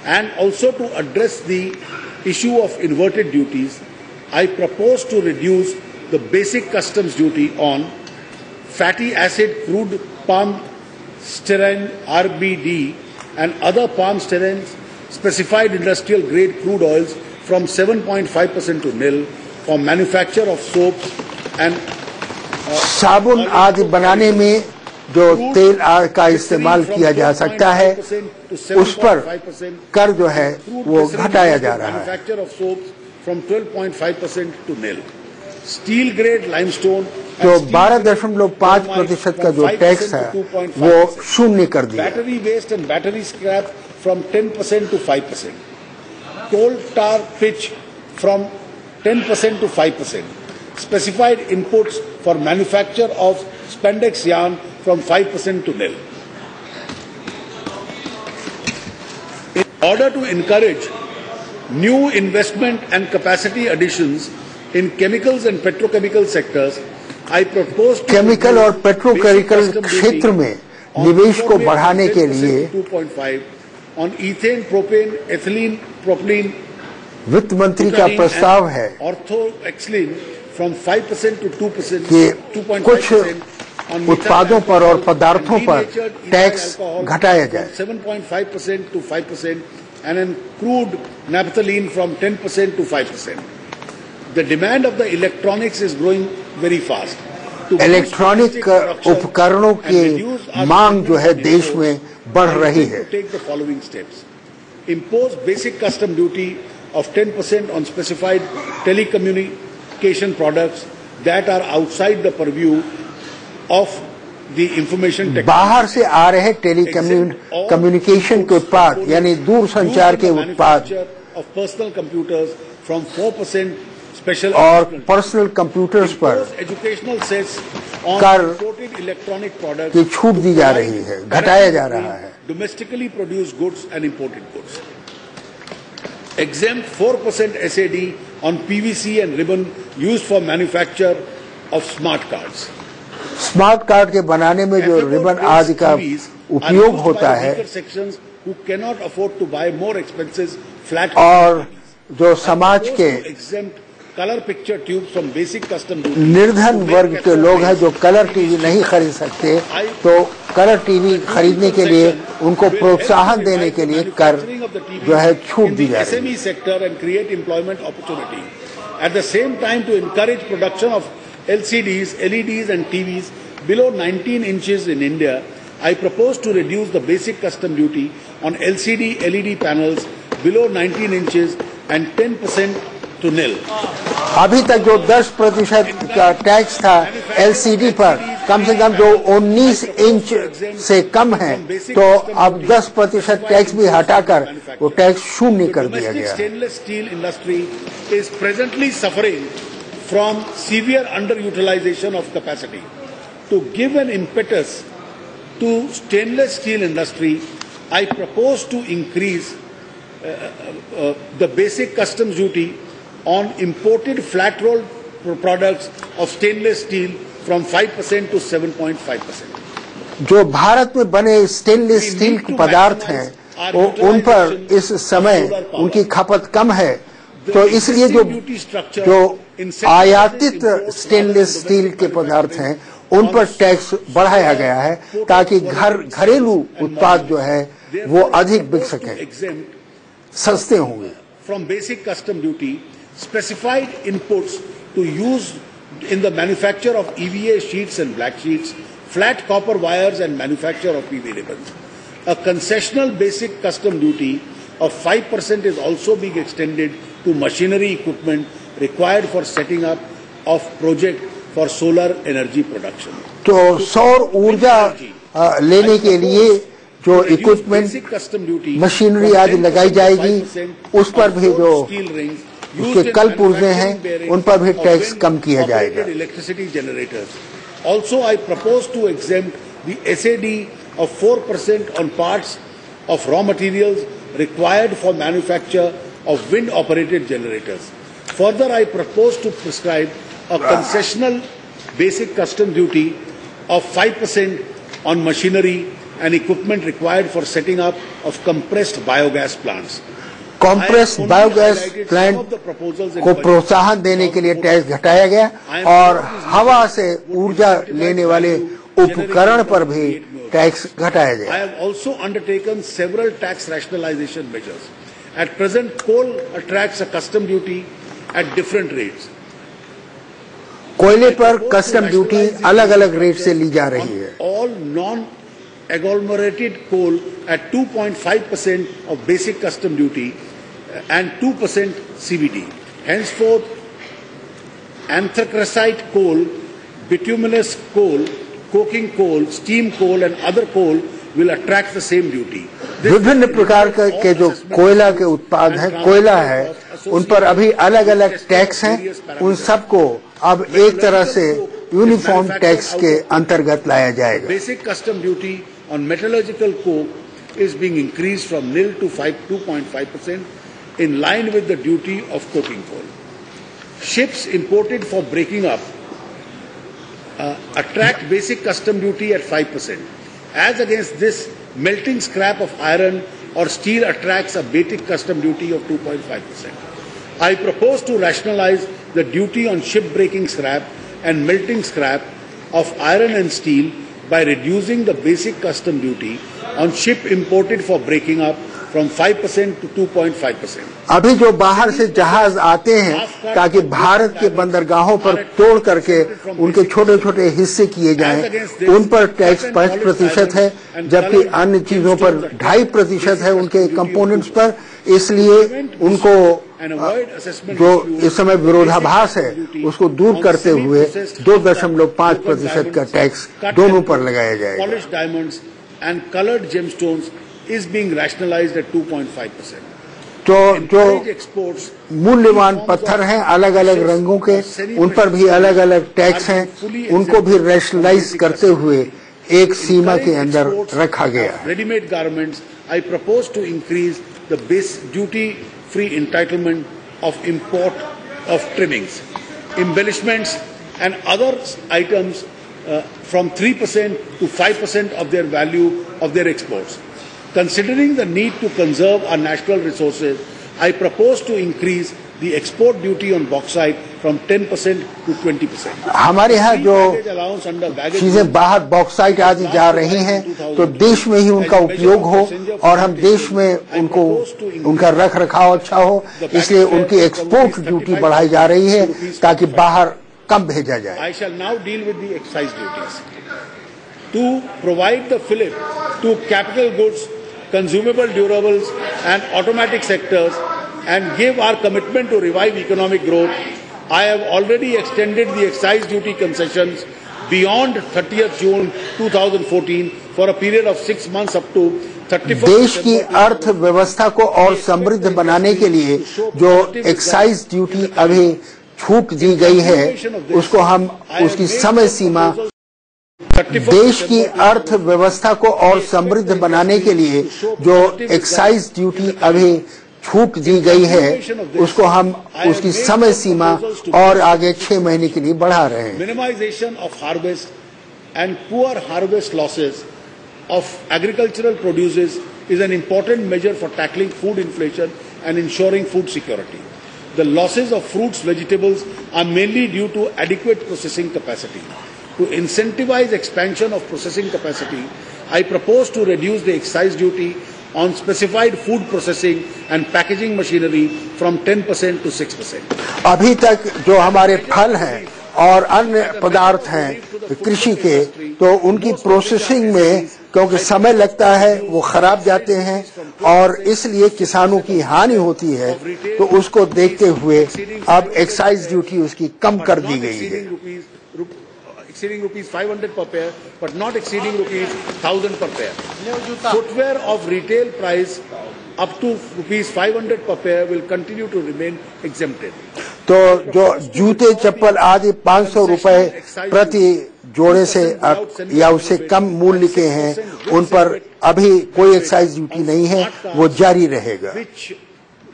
and also to address the issue of inverted duties, I propose to reduce the basic customs duty on fatty acid crude palm stearine RBD and other palm stearines specified industrial grade crude oils from 7.5% to nil for manufacture of soaps and साबुन आदि बनाने में जो तेल का इस्तेमाल किया जा सकता है उस पर कर जो है वो घटाया जा रहा है। from 12.5% to nil. Steel grade limestone जो 12.5% का जो टैक्स है वो शून्य कर दिया। Battery waste and battery scrap from 10% to 5%. Coal tar pitch from 10% to 5%. Specified inputs for manufacture of spandex yarn from 5% to nil. In order to encourage new investment and capacity additions in chemicals and petrochemical sectors, I propose to chemical और petrochemical क्षेत्र में निवेश को बढ़ाने के लिए 2.5 on ethane, propane, ethylene, propylene, वित्त मंत्री का प्रस्ताव है orthoxylene from 5% to 2%, कि कुछ उत्पादों पर और पदार्थों पर टैक्स घटाया जाए 7.5% to 5% and in crude naphthalene from 10% to 5%. The demand of the electronics is growing very fast. Electronic उपकरणों की मांग जो है देश में बढ़ रही है। Take the following steps: impose basic custom duty of 10% on specified telecommunication products that are outside the purview of the information technology. बाहर से आ रहे टेलीकम्युनिकेशन के उत्पाद यानी दूरसंचार के उत्पाद of personal computers from 4% special और पर्सनल कंप्यूटर्स पर educational sets on कर imported electronic products की छूट दी जा रही है, घटाया जा रहा है. domestically produced goods and imported goods. Exempt 4% SAD on PVC and ribbon used for manufacture of smart cards. Smart card के बनाने में जो रिबन आदि का उपयोग होता है who cannot afford to buy more expensive flat और जो समाज के color picture tubes from basic custom duty. निर्धन वर्ग के लोग हैं जो कलर टीवी नहीं खरीद सकते, तो कलर टीवी खरीदने के लिए उनको प्रोत्साहन देने के लिए कर जो है छूट दी जा रही है. SME sector and create employment opportunity. At the same time, to encourage production of LCDs, LEDs and TVs below 19 inches in India, I propose to reduce the basic custom duty on LCD, LED panels below 19 inches and 10% to nil. अभी तक जो 10% का tax था LCD पर, कम से कम जो 19 inch से कम है, तो अब 10% टैक्स भी हटाकर वो टैक्स शून्य कर दिया गया. Stainless steel industry is presently suffering from severe underutilization of capacity. To give an impetus to stainless steel industry, I propose to increase the basic customs duty on imported flat rolled products of stainless steel from 5% to 7.5%. जो भारत में बने stainless steel के पदार्थ हैं, उन पर इस समय उनकी खपत कम है, तो इसलिए जो आयातित स्टेनलेस स्टील के पदार्थ हैं उन पर टैक्स बढ़ाया गया है ताकि घरेलू उत्पाद जो है वो अधिक बिक सके, सस्ते होंगे. From basic custom duty, specified inputs to use in the manufacture of EVA sheets and black sheets, flat copper wires and manufacture of PV ribbons. A concessional basic custom duty of 5% is also being extended to machinery equipment required for setting up of project for solar energy production. तो सौर ऊर्जा लेने के लिए जो equipment machinery आदि लगाई जाएगी, उस पर भी जो उसके कल पुर्जे हैं उन पर भी टैक्स कम किया जाएगा. Electricity generators. Also, I propose to exempt the SAD of 4% on parts of raw materials required for manufacture of wind-operated generators. Further, I propose to prescribe a concessional basic custom duty of 5% on machinery and equipment required for setting up of compressed biogas plants. Compress biogas plant को प्रोत्साहन देने के लिए tax घटाया गया और हवा से ऊर्जा लेने वाले उपकरण पर भी टैक्स घटाया गया. I have also undertaken several tax rationalization measures. At present, coal attracts a custom duty at different rates. कोयले पर कस्टम ड्यूटी अलग अलग रेट से ली जा रही है. All non-agglomerated coal at 2.5% of basic custom duty and 2% CVD. Henceforth, anthracite coal, bituminous coal, coking coal, steam coal and other coal will attract the same duty. विभिन्न प्रकार के जो कोयला के उत्पाद हैं, कोयला है, उन पर अभी अलग अलग टैक्स हैं. उन सबको अब एक तरह से यूनिफॉर्म टैक्स के अंतर्गत लाया जाएगा. Basic custom duty on metallurgical coke is being increased from nil to 2.5% in line with the duty of coking coal. Ships imported for breaking up attract basic custom duty at 5%. As against this, melting scrap of iron or steel attracts a basic custom duty of 2.5%. I propose to rationalize the duty on ship breaking scrap and melting scrap of iron and steel by reducing the basic custom duty on ship imported for breaking up from 5% to 2.5%. अभी जो बाहर से जहाज आते हैं ताकि भारत के बंदरगाहों पर तोड़ करके उनके छोटे छोटे हिस्से किए जाएं, उन पर टैक्स 5% है, जबकि अन्य चीजों पर 2.5% है उनके कंपोनेंट्स पर. इसलिए उनको जो इस समय विरोधाभास है उसको दूर करते हुए 2.5% का टैक्स दोनों पर लगाया जाएगा। Polished diamonds and colored gemstones is being rationalized at 2.5%. तो जो मूल्यवान पत्थर हैं अलग अलग रंगों के, उन पर भी अलग अलग टैक्स हैं, उनको भी रैशनलाइज करते हुए एक सीमा के अंदर रखा गया है। Ready-made garments, I propose to increase the base duty-free entitlement of import of trimmings, embellishments and other items from 3% to 5% of their value of their exports. Considering the need to conserve our natural resources, I propose to increase the export duty on bauxite from 10% to 20%. हमारे यहाँ जो चीजें बाहर bauxite आदि जा रही हैं तो देश में ही उनका उपयोग हो और हम देश में उनका रख रखाव अच्छा हो, इसलिए उनकी एक्सपोर्ट ड्यूटी बढ़ाई जा रही है ताकि बाहर कम भेजा जाए। I shall now deal with the excise duties. To provide the fillip to capital goods, consumable durables and automatic sectors and give our commitment to revive economic growth, I have already extended the excise duty concessions beyond 30th June 2014 for a period of 6 months up to 31st देश की अर्थव्यवस्था को और समृद्ध बनाने के लिए जो एक्साइज ड्यूटी अभी छूट दी गई है उसको हम उसकी समय सीमा देश की अर्थव्यवस्था को और समृद्ध बनाने के लिए जो एक्साइज ड्यूटी अभी छूट दी गई है उसको हम उसकी समय सीमा और आगे 6 महीने के लिए बढ़ा रहे हैं। Minimization of harvest and poor harvest losses of agricultural produces is an important measure for tackling food inflation and ensuring food security. The losses of fruits, vegetables are mainly due to adequate processing capacity. To incentivize expansion of processing capacity, I propose to reduce the excise duty on specified food processing and packaging machinery from 10% to 6%. अभी तक जो हमारे फल हैं और अन्य पदार्थ हैं कृषि के, तो उनकी प्रोसेसिंग में क्योंकि समय लगता है वो खराब जाते हैं और इसलिए किसानों की हानि होती है, तो उसको देखते हुए अब एक्साइज ड्यूटी उसकी कम कर दी गई है। Exceeding rupees 500 per pair, but not exceeding rupees 1000 per pair. Footwear of retail price up to rupees 500 per pair will continue to remain exempted. तो जो जूते चप्पल आदि 500 रुपए प्रति जोड़े से या उससे कम मूल्य के हैं, उन पर अभी कोई एक्साइज ड्यूटी नहीं है, वो जारी रहेगा।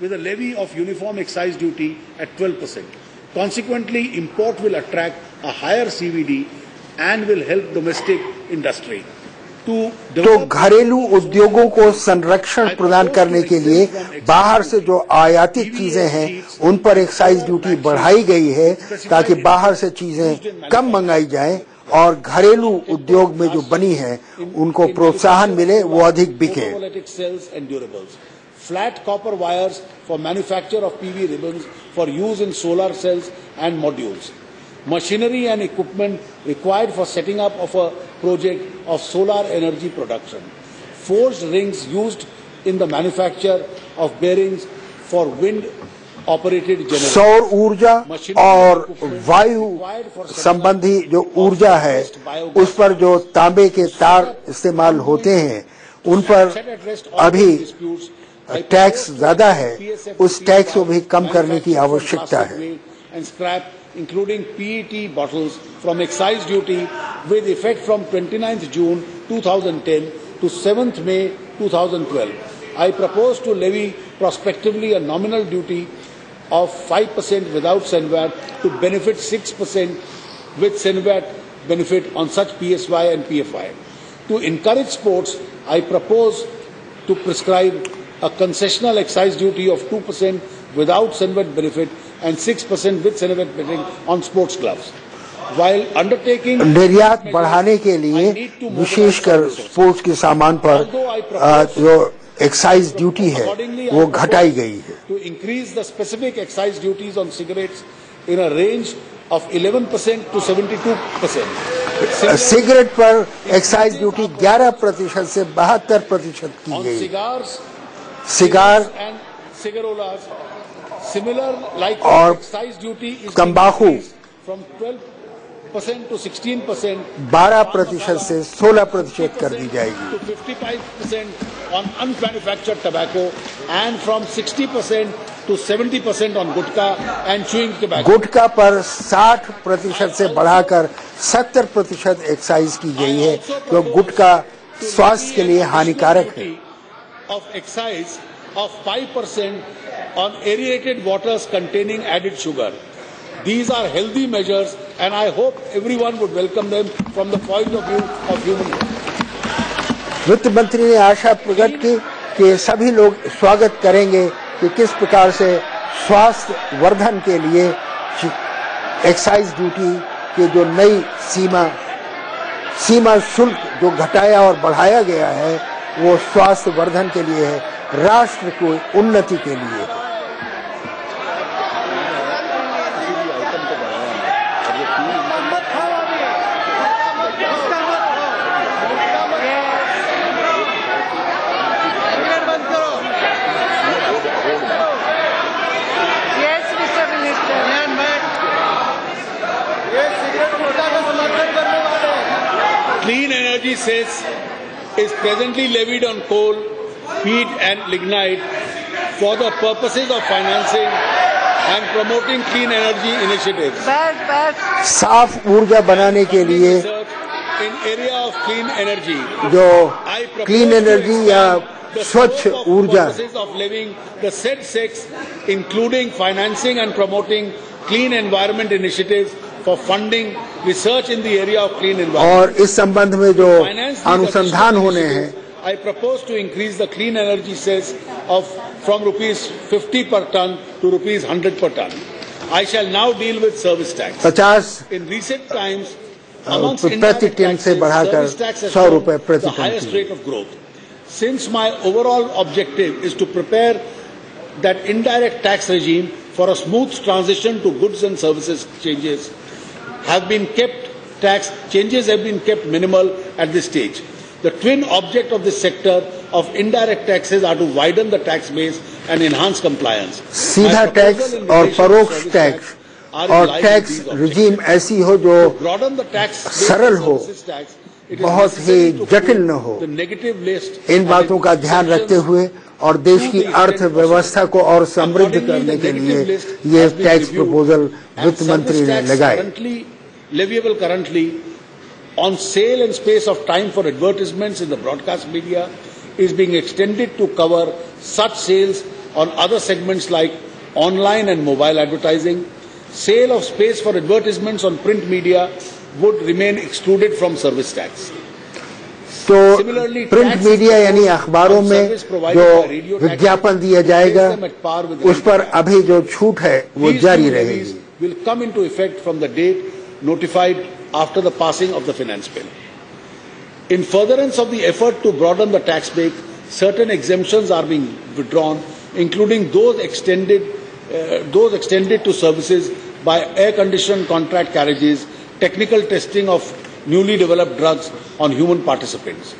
With a levy of uniform excise duty at 12%. Consequently, import will attract a higher CVD and will help domestic industry. तो घरेलू उद्योगों को संरक्षण प्रदान करने के लिए बाहर से जो आयातित चीजें हैं उन पर एक्साइज ड्यूटी बढ़ाई गई है ताकि बाहर से चीजें कम मंगाई जाएं और घरेलू उद्योग में जो बनी है उनको प्रोत्साहन मिले, वो अधिक बिके। Flat copper wires for manufacture of PV ribbons for use in solar cells and modules. Machinery and equipment required for setting up of a project of solar energy production. Forged rings used in the manufacture of bearings for wind operated generators. सौर ऊर्जा और वायु संबंधी जो ऊर्जा है उस पर जो तांबे के तार इस्तेमाल होते हैं उन पर अभी टैक्स ज्यादा है, उस टैक्स को भी कम करने की आवश्यकता है। Including PET bottles from excise duty with effect from 29th June 2010 to 7th May 2012. I propose to levy prospectively a nominal duty of 5% without SENVAT to benefit 6% with SENVAT benefit on such PSY and PFI. To encourage sports, I propose to prescribe a concessional excise duty of 2% without SENVAT benefit and 6% with SENVAT benefit on sports gloves. While undertaking निर्यात बढ़ाने के लिए विशेषकर sports के सामान पर जो excise duty है वो घटाई गई है। To increase the specific excise duties on cigarettes in a range of 11% to 72%. Cigarette पर एक्साइज ड्यूटी 11% से 72% की गई। Cigars, सिगार, Similar, like और excise duty is तंबाकू from 12% to 16%, 12% से 16% कर दी जाएगी to 55% on unmanufactured tobacco, and from 60% to 70% on gutka and chewing tobacco. गुटखा पर 60% से बढ़ाकर 70% एक्साइज की गई है, जो गुटखा स्वास्थ्य के लिए हानिकारक है। Of excise of 5% on aerated waters containing added sugar. These are healthy measures, and I hope everyone would welcome them from the point of view of human rights. वित्त मंत्री ने आशा प्रकट की कि सभी लोग स्वागत करेंगे कि किस प्रकार से स्वास्थ्य वर्धन के लिए एक्साइज ड्यूटी के जो नई सीमा शुल्क जो घटाया और बढ़ाया गया है, वो स्वास्थ्य वर्धन के लिए है, राष्ट्र को उन्नति के लिए है। Clean energy cess is presently levied on coal, peat and lignite for the purposes of financing and promoting clean energy initiatives. साफ ऊर्जा बनाने के लिए In area of clean energy, जो क्लीन एनर्जी या स्वच्छ ऊर्जा of levying the said cess, including financing and promoting clean environment initiatives for funding research in the area of clean environment. और इस संबंध में जो अनुसंधान होने हैं, I propose to increase the clean energy cess of from rupees 50 per ton to rupees 100 per ton. I shall now deal with service tax. 50 In recent times, प्रति ton से बढ़ाकर 100 रुपए प्रति the highest rate of growth. Since my overall objective is to prepare that indirect tax regime for a smooth transition to goods and services changes have been kept minimal at this stage. The twin object of this sector of indirect taxes are to widen the tax base and enhance compliance. सीधा tax और परोक्ष tax और tax regime ऐसी हो जो सरल हो, बहुत ही जटिल न हो। इन बातों का ध्यान रखते हुए और देश की अर्थव्यवस्था को और समृद्ध करने के लिए ये टैक्स प्रपोजल वित्त मंत्री ने लगाए। Leviable currently on sale and space of time for advertisements in the broadcast media is being extended to cover such sales on other segments like online and mobile advertising. Sale of space for advertisements on print media would remain excluded from service tax. तो print media यानी अखबारों में जो विज्ञापन दिया जाएगा, उस पर अभी जो छूट है वो जारी रहेगी। Will come into effect from the date notified after the passing of the finance bill. In furtherance of the effort to broaden the tax base, certain exemptions are being withdrawn, including those extended to services by air-conditioned contract carriages, technical testing of newly developed drugs on human participants.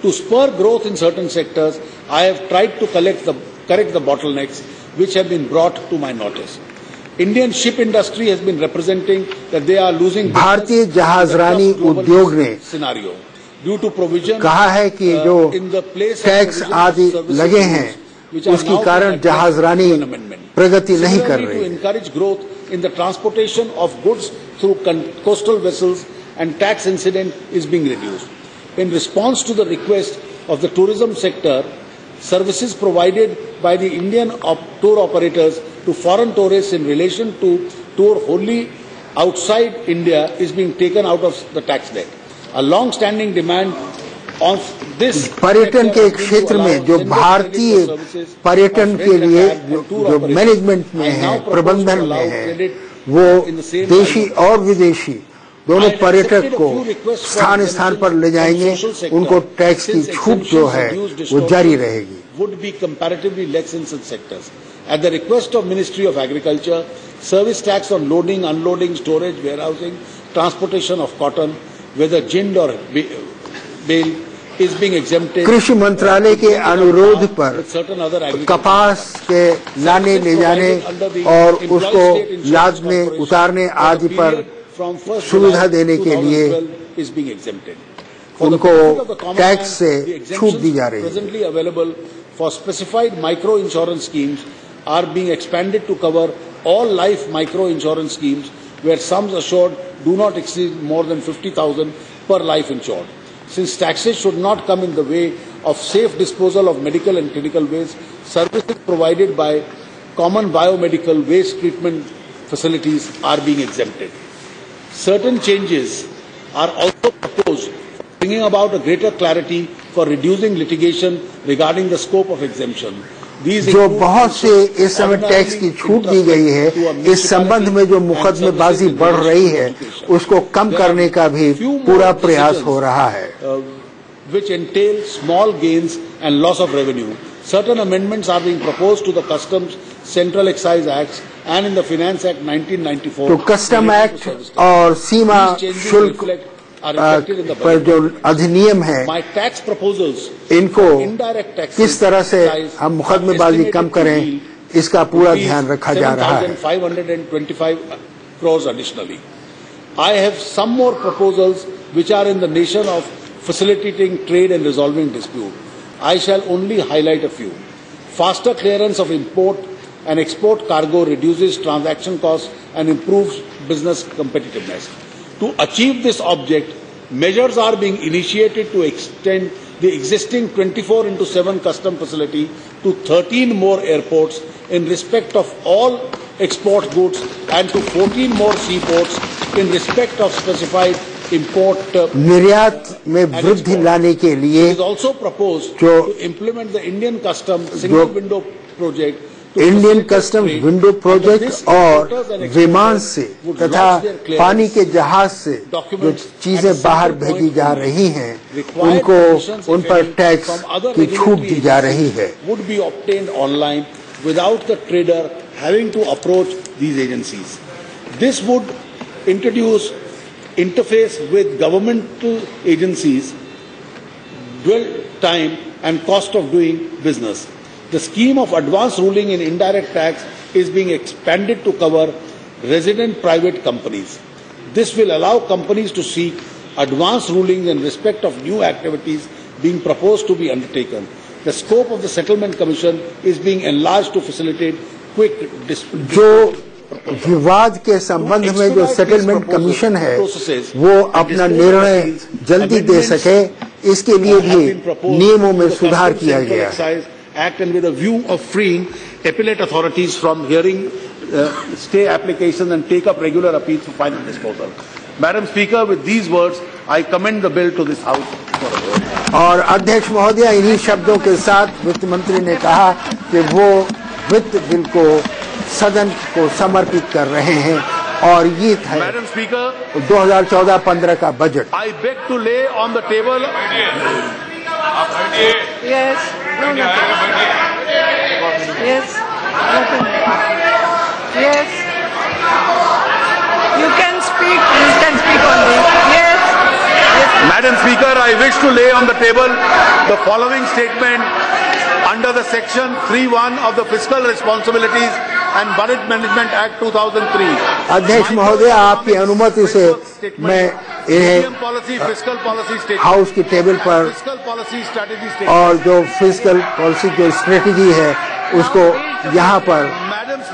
To spur growth in certain sectors, I have tried to correct the bottlenecks which have been brought to my notice. Indian ship industry has been representing that they are losing भारतीय जहाजरानी उद्योग ने scenario due to provision कहा है कि जो tax आदि लगे हैं, उसके कारण जहाजरानी प्रगति नहीं कर रही। To encourage growth in the transportation of goods through coastal vessels and tax incident is being reduced. In response to the request of the tourism sector, services provided by the Indian tour operators to foreign tourists in relation to tour wholly outside India is being taken out of the tax debt. A long-standing demand of this पर्यटन के क्षेत्र में जो भारतीय पर्यटन के लिए जो मैनेजमेंट में है, प्रबंधन में है, वो देशी और विदेशी दोनों पर्यटक को स्थान स्थान पर ले जाएंगे, उनको टैक्स की छूट जो है वो जारी रहेगी। Would be comparatively less in such sectors. At the request of Ministry of Agriculture, service tax on loading, unloading, storage, warehousing, transportation of cotton, whether gind or bale, is being exempted. कृषि मंत्रालय के अनुरोध पर certain other कपास के लाने ले जाने और उसको लाद में उतारने आदि पर सुविधा देने के लिए is being exempted. उनको टैक्स से छूट दी जा रही है। Presently available for specified micro insurance schemes are being expanded to cover all life micro insurance schemes where sums assured do not exceed more than 50,000 per life insured. Since taxes should not come in the way of safe disposal of medical and clinical waste, services provided by common biomedical waste treatment facilities are being exempted. Certain changes are also proposed, bringing about a greater clarity for reducing litigation regarding the scope of exemption. जो बहुत से इस समय tax की छूट दी गई है, इस संबंध में जो मुकदमेबाजी बढ़ रही है उसको कम करने का भी पूरा प्रयास हो रहा है। Which entail small gains and loss of revenue. Certain amendments are being proposed to the Customs Central Excise Acts and in the Finance Act 1994. तो कस्टम एक्ट और सीमा शुल्क पर जो अधिनियम है, इनको किस तरह से हम मुकदमेबाजी कम करें, इसका पूरा ध्यान रखा जा रहा है। 525 crores additionally. I have some more proposals which are in the nation of facilitating trade and resolving dispute. I shall only highlight a few. Faster clearance of import and export cargo reduces transaction costs and improves business competitiveness. To achieve this object, measures are being initiated to extend the existing 24/7 custom facility to 13 more airports in respect of all export goods and to 14 more seaports in respect of specified import. निर्यात में वृद्धि लाने के लिए It is also proposed to implement the Indian Custom Single Window Project. Indian custom window project और विमान से तथा पानी के जहाज से जो चीजें बाहर भेजी जा रही हैं, उनको उन पर टैक्स की छूट दी जा रही है। Would be obtained online without the trader having to approach these agencies. This would introduce interface with governmental agencies, dwell time and cost of doing business. The scheme of advance ruling in indirect tax is being expanded to cover resident private companies. This will allow companies to seek advance rulings in respect of new activities being proposed to be undertaken. The scope of the Settlement Commission is being enlarged to facilitate quick dispute. जो विवाद के संबंध में जो settlement commission है, वो अपना निर्णय जल्दी दे सके, इसके लिए भी नियमों में सुधार किया गया है। Act and with a view of freeing appellate authorities from hearing stay applications and take up regular appeals for final disposal. Madam Speaker, with these words, I commend the bill to this House for a vote. और अध्यक्ष महोदय, इन्हीं शब्दों के साथ वित्त मंत्री ने कहा कि वो वित्त बिल को सदन को समर्पित कर रहे हैं और ये था 2014-15 का budget. I beg to lay on the table. Yes. No, nothing. Yes. Nothing. Yes. You can speak. You can speak on this. Yes. Yes. Madam Speaker, I wish to lay on the table the following statement under the section 3(1) of the Fiscal Responsibilities and Budget Management Act 2003. अध्यक्ष महोदय, आपकी अनुमति से मैं इन्हें house की table पर और जो फिस्कल पॉलिसी जो स्ट्रेटेजी है उसको यहाँ पर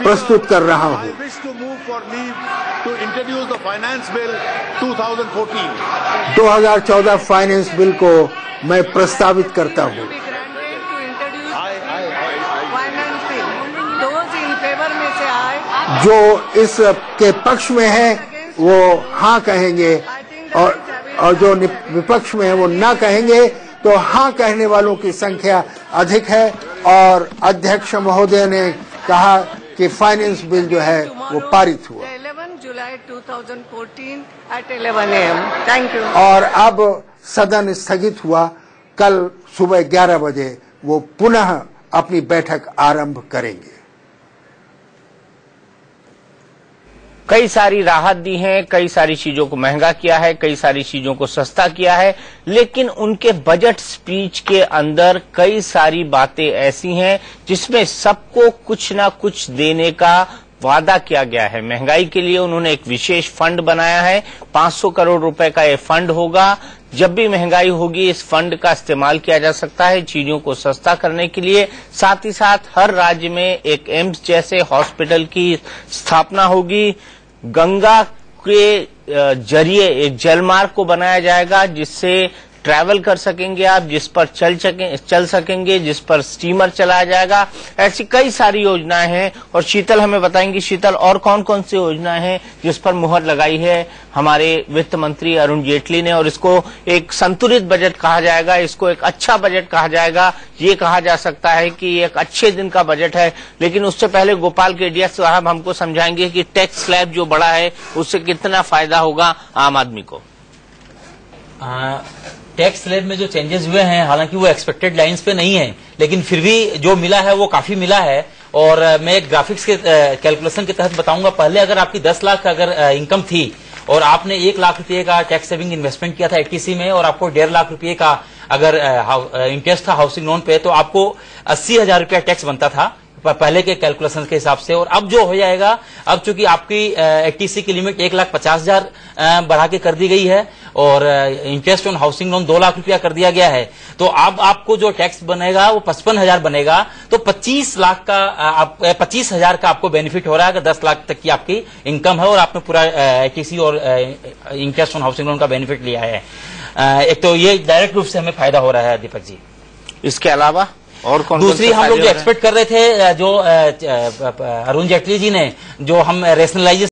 प्रस्तुत कर रहा हूँ। 2014 फाइनेंस बिल को मैं प्रस्तावित करता हूँ। जो इस के पक्ष में है वो हाँ कहेंगे और जो विपक्ष में है वो ना कहेंगे, तो हाँ कहने वालों की संख्या अधिक है। और अध्यक्ष महोदय ने कहा कि फाइनेंस बिल जो है वो पारित हुआ 11 जुलाई 2014 at 11 AM. Thank you. और अब सदन स्थगित हुआ। कल सुबह 11 बजे वो पुनः अपनी बैठक आरंभ करेंगे। कई सारी राहत दी है, कई सारी चीजों को महंगा किया है, कई सारी चीजों को सस्ता किया है, लेकिन उनके बजट स्पीच के अंदर कई सारी बातें ऐसी हैं जिसमें सबको कुछ ना कुछ देने का वादा किया गया है। महंगाई के लिए उन्होंने एक विशेष फंड बनाया है, 500 करोड़ रुपए का यह फंड होगा। जब भी महंगाई होगी इस फंड का इस्तेमाल किया जा सकता है चीजों को सस्ता करने के लिए। साथ ही साथ हर राज्य में एक एम्स जैसे हॉस्पिटल की स्थापना होगी। गंगा के जरिए एक जलमार्ग को बनाया जाएगा जिससे ट्रैवल कर सकेंगे आप, जिस पर चल सकेंगे, जिस पर स्टीमर चलाया जाएगा। ऐसी कई सारी योजनाएं हैं और शीतल हमें बताएंगी। शीतल, और कौन कौन सी योजनाएं हैं जिस पर मुहर लगाई है हमारे वित्त मंत्री अरुण जेटली ने, और इसको एक संतुलित बजट कहा जाएगा, इसको एक अच्छा बजट कहा जाएगा। ये कहा जा सकता है कि ये एक अच्छे दिन का बजट है। लेकिन उससे पहले गोपाल केडिया साहब हमको समझाएंगे कि टैक्स स्लैब जो बड़ा है उससे कितना फायदा होगा आम आदमी को। टैक्स स्लैब में जो चेंजेस हुए हैं, हालांकि वो एक्सपेक्टेड लाइंस पे नहीं है, लेकिन फिर भी जो मिला है वो काफी मिला है। और मैं एक ग्राफिक्स के कैलकुलेशन के तहत बताऊंगा। पहले अगर आपकी 10 लाख अगर इनकम थी और आपने 1 लाख रुपए का टैक्स सेविंग इन्वेस्टमेंट किया था एटीसी में, और आपको 1.5 लाख रुपए का अगर इंटरेस्ट था हाउसिंग लोन पे, तो आपको 80,000 रुपया टैक्स बनता था पहले के कैलकुलेशन के हिसाब से। और अब जो हो जाएगा, अब चूंकि आपकी एटीसी की लिमिट 1,50,000 बढ़ा के कर दी गई है और interest on housing loan 2 lakh रुपया कर दिया गया है, तो अब आपको जो टैक्स बनेगा वो 55,000 बनेगा। तो 25,000 का आपको बेनिफिट हो रहा है अगर 10 लाख तक की आपकी इनकम है और आपने पूरा एटीसी और इंटरेस्ट ऑन हाउसिंग लोन का बेनिफिट लिया है। एक तो ये डायरेक्ट रूप से हमें फायदा हो रहा है दीपक जी। इसके अलावा और कौन दूसरी हम लोग जो एक्सपेक्ट कर रहे थे, जो अरुण जेटली जी ने जो हम रेशनलाइजेशन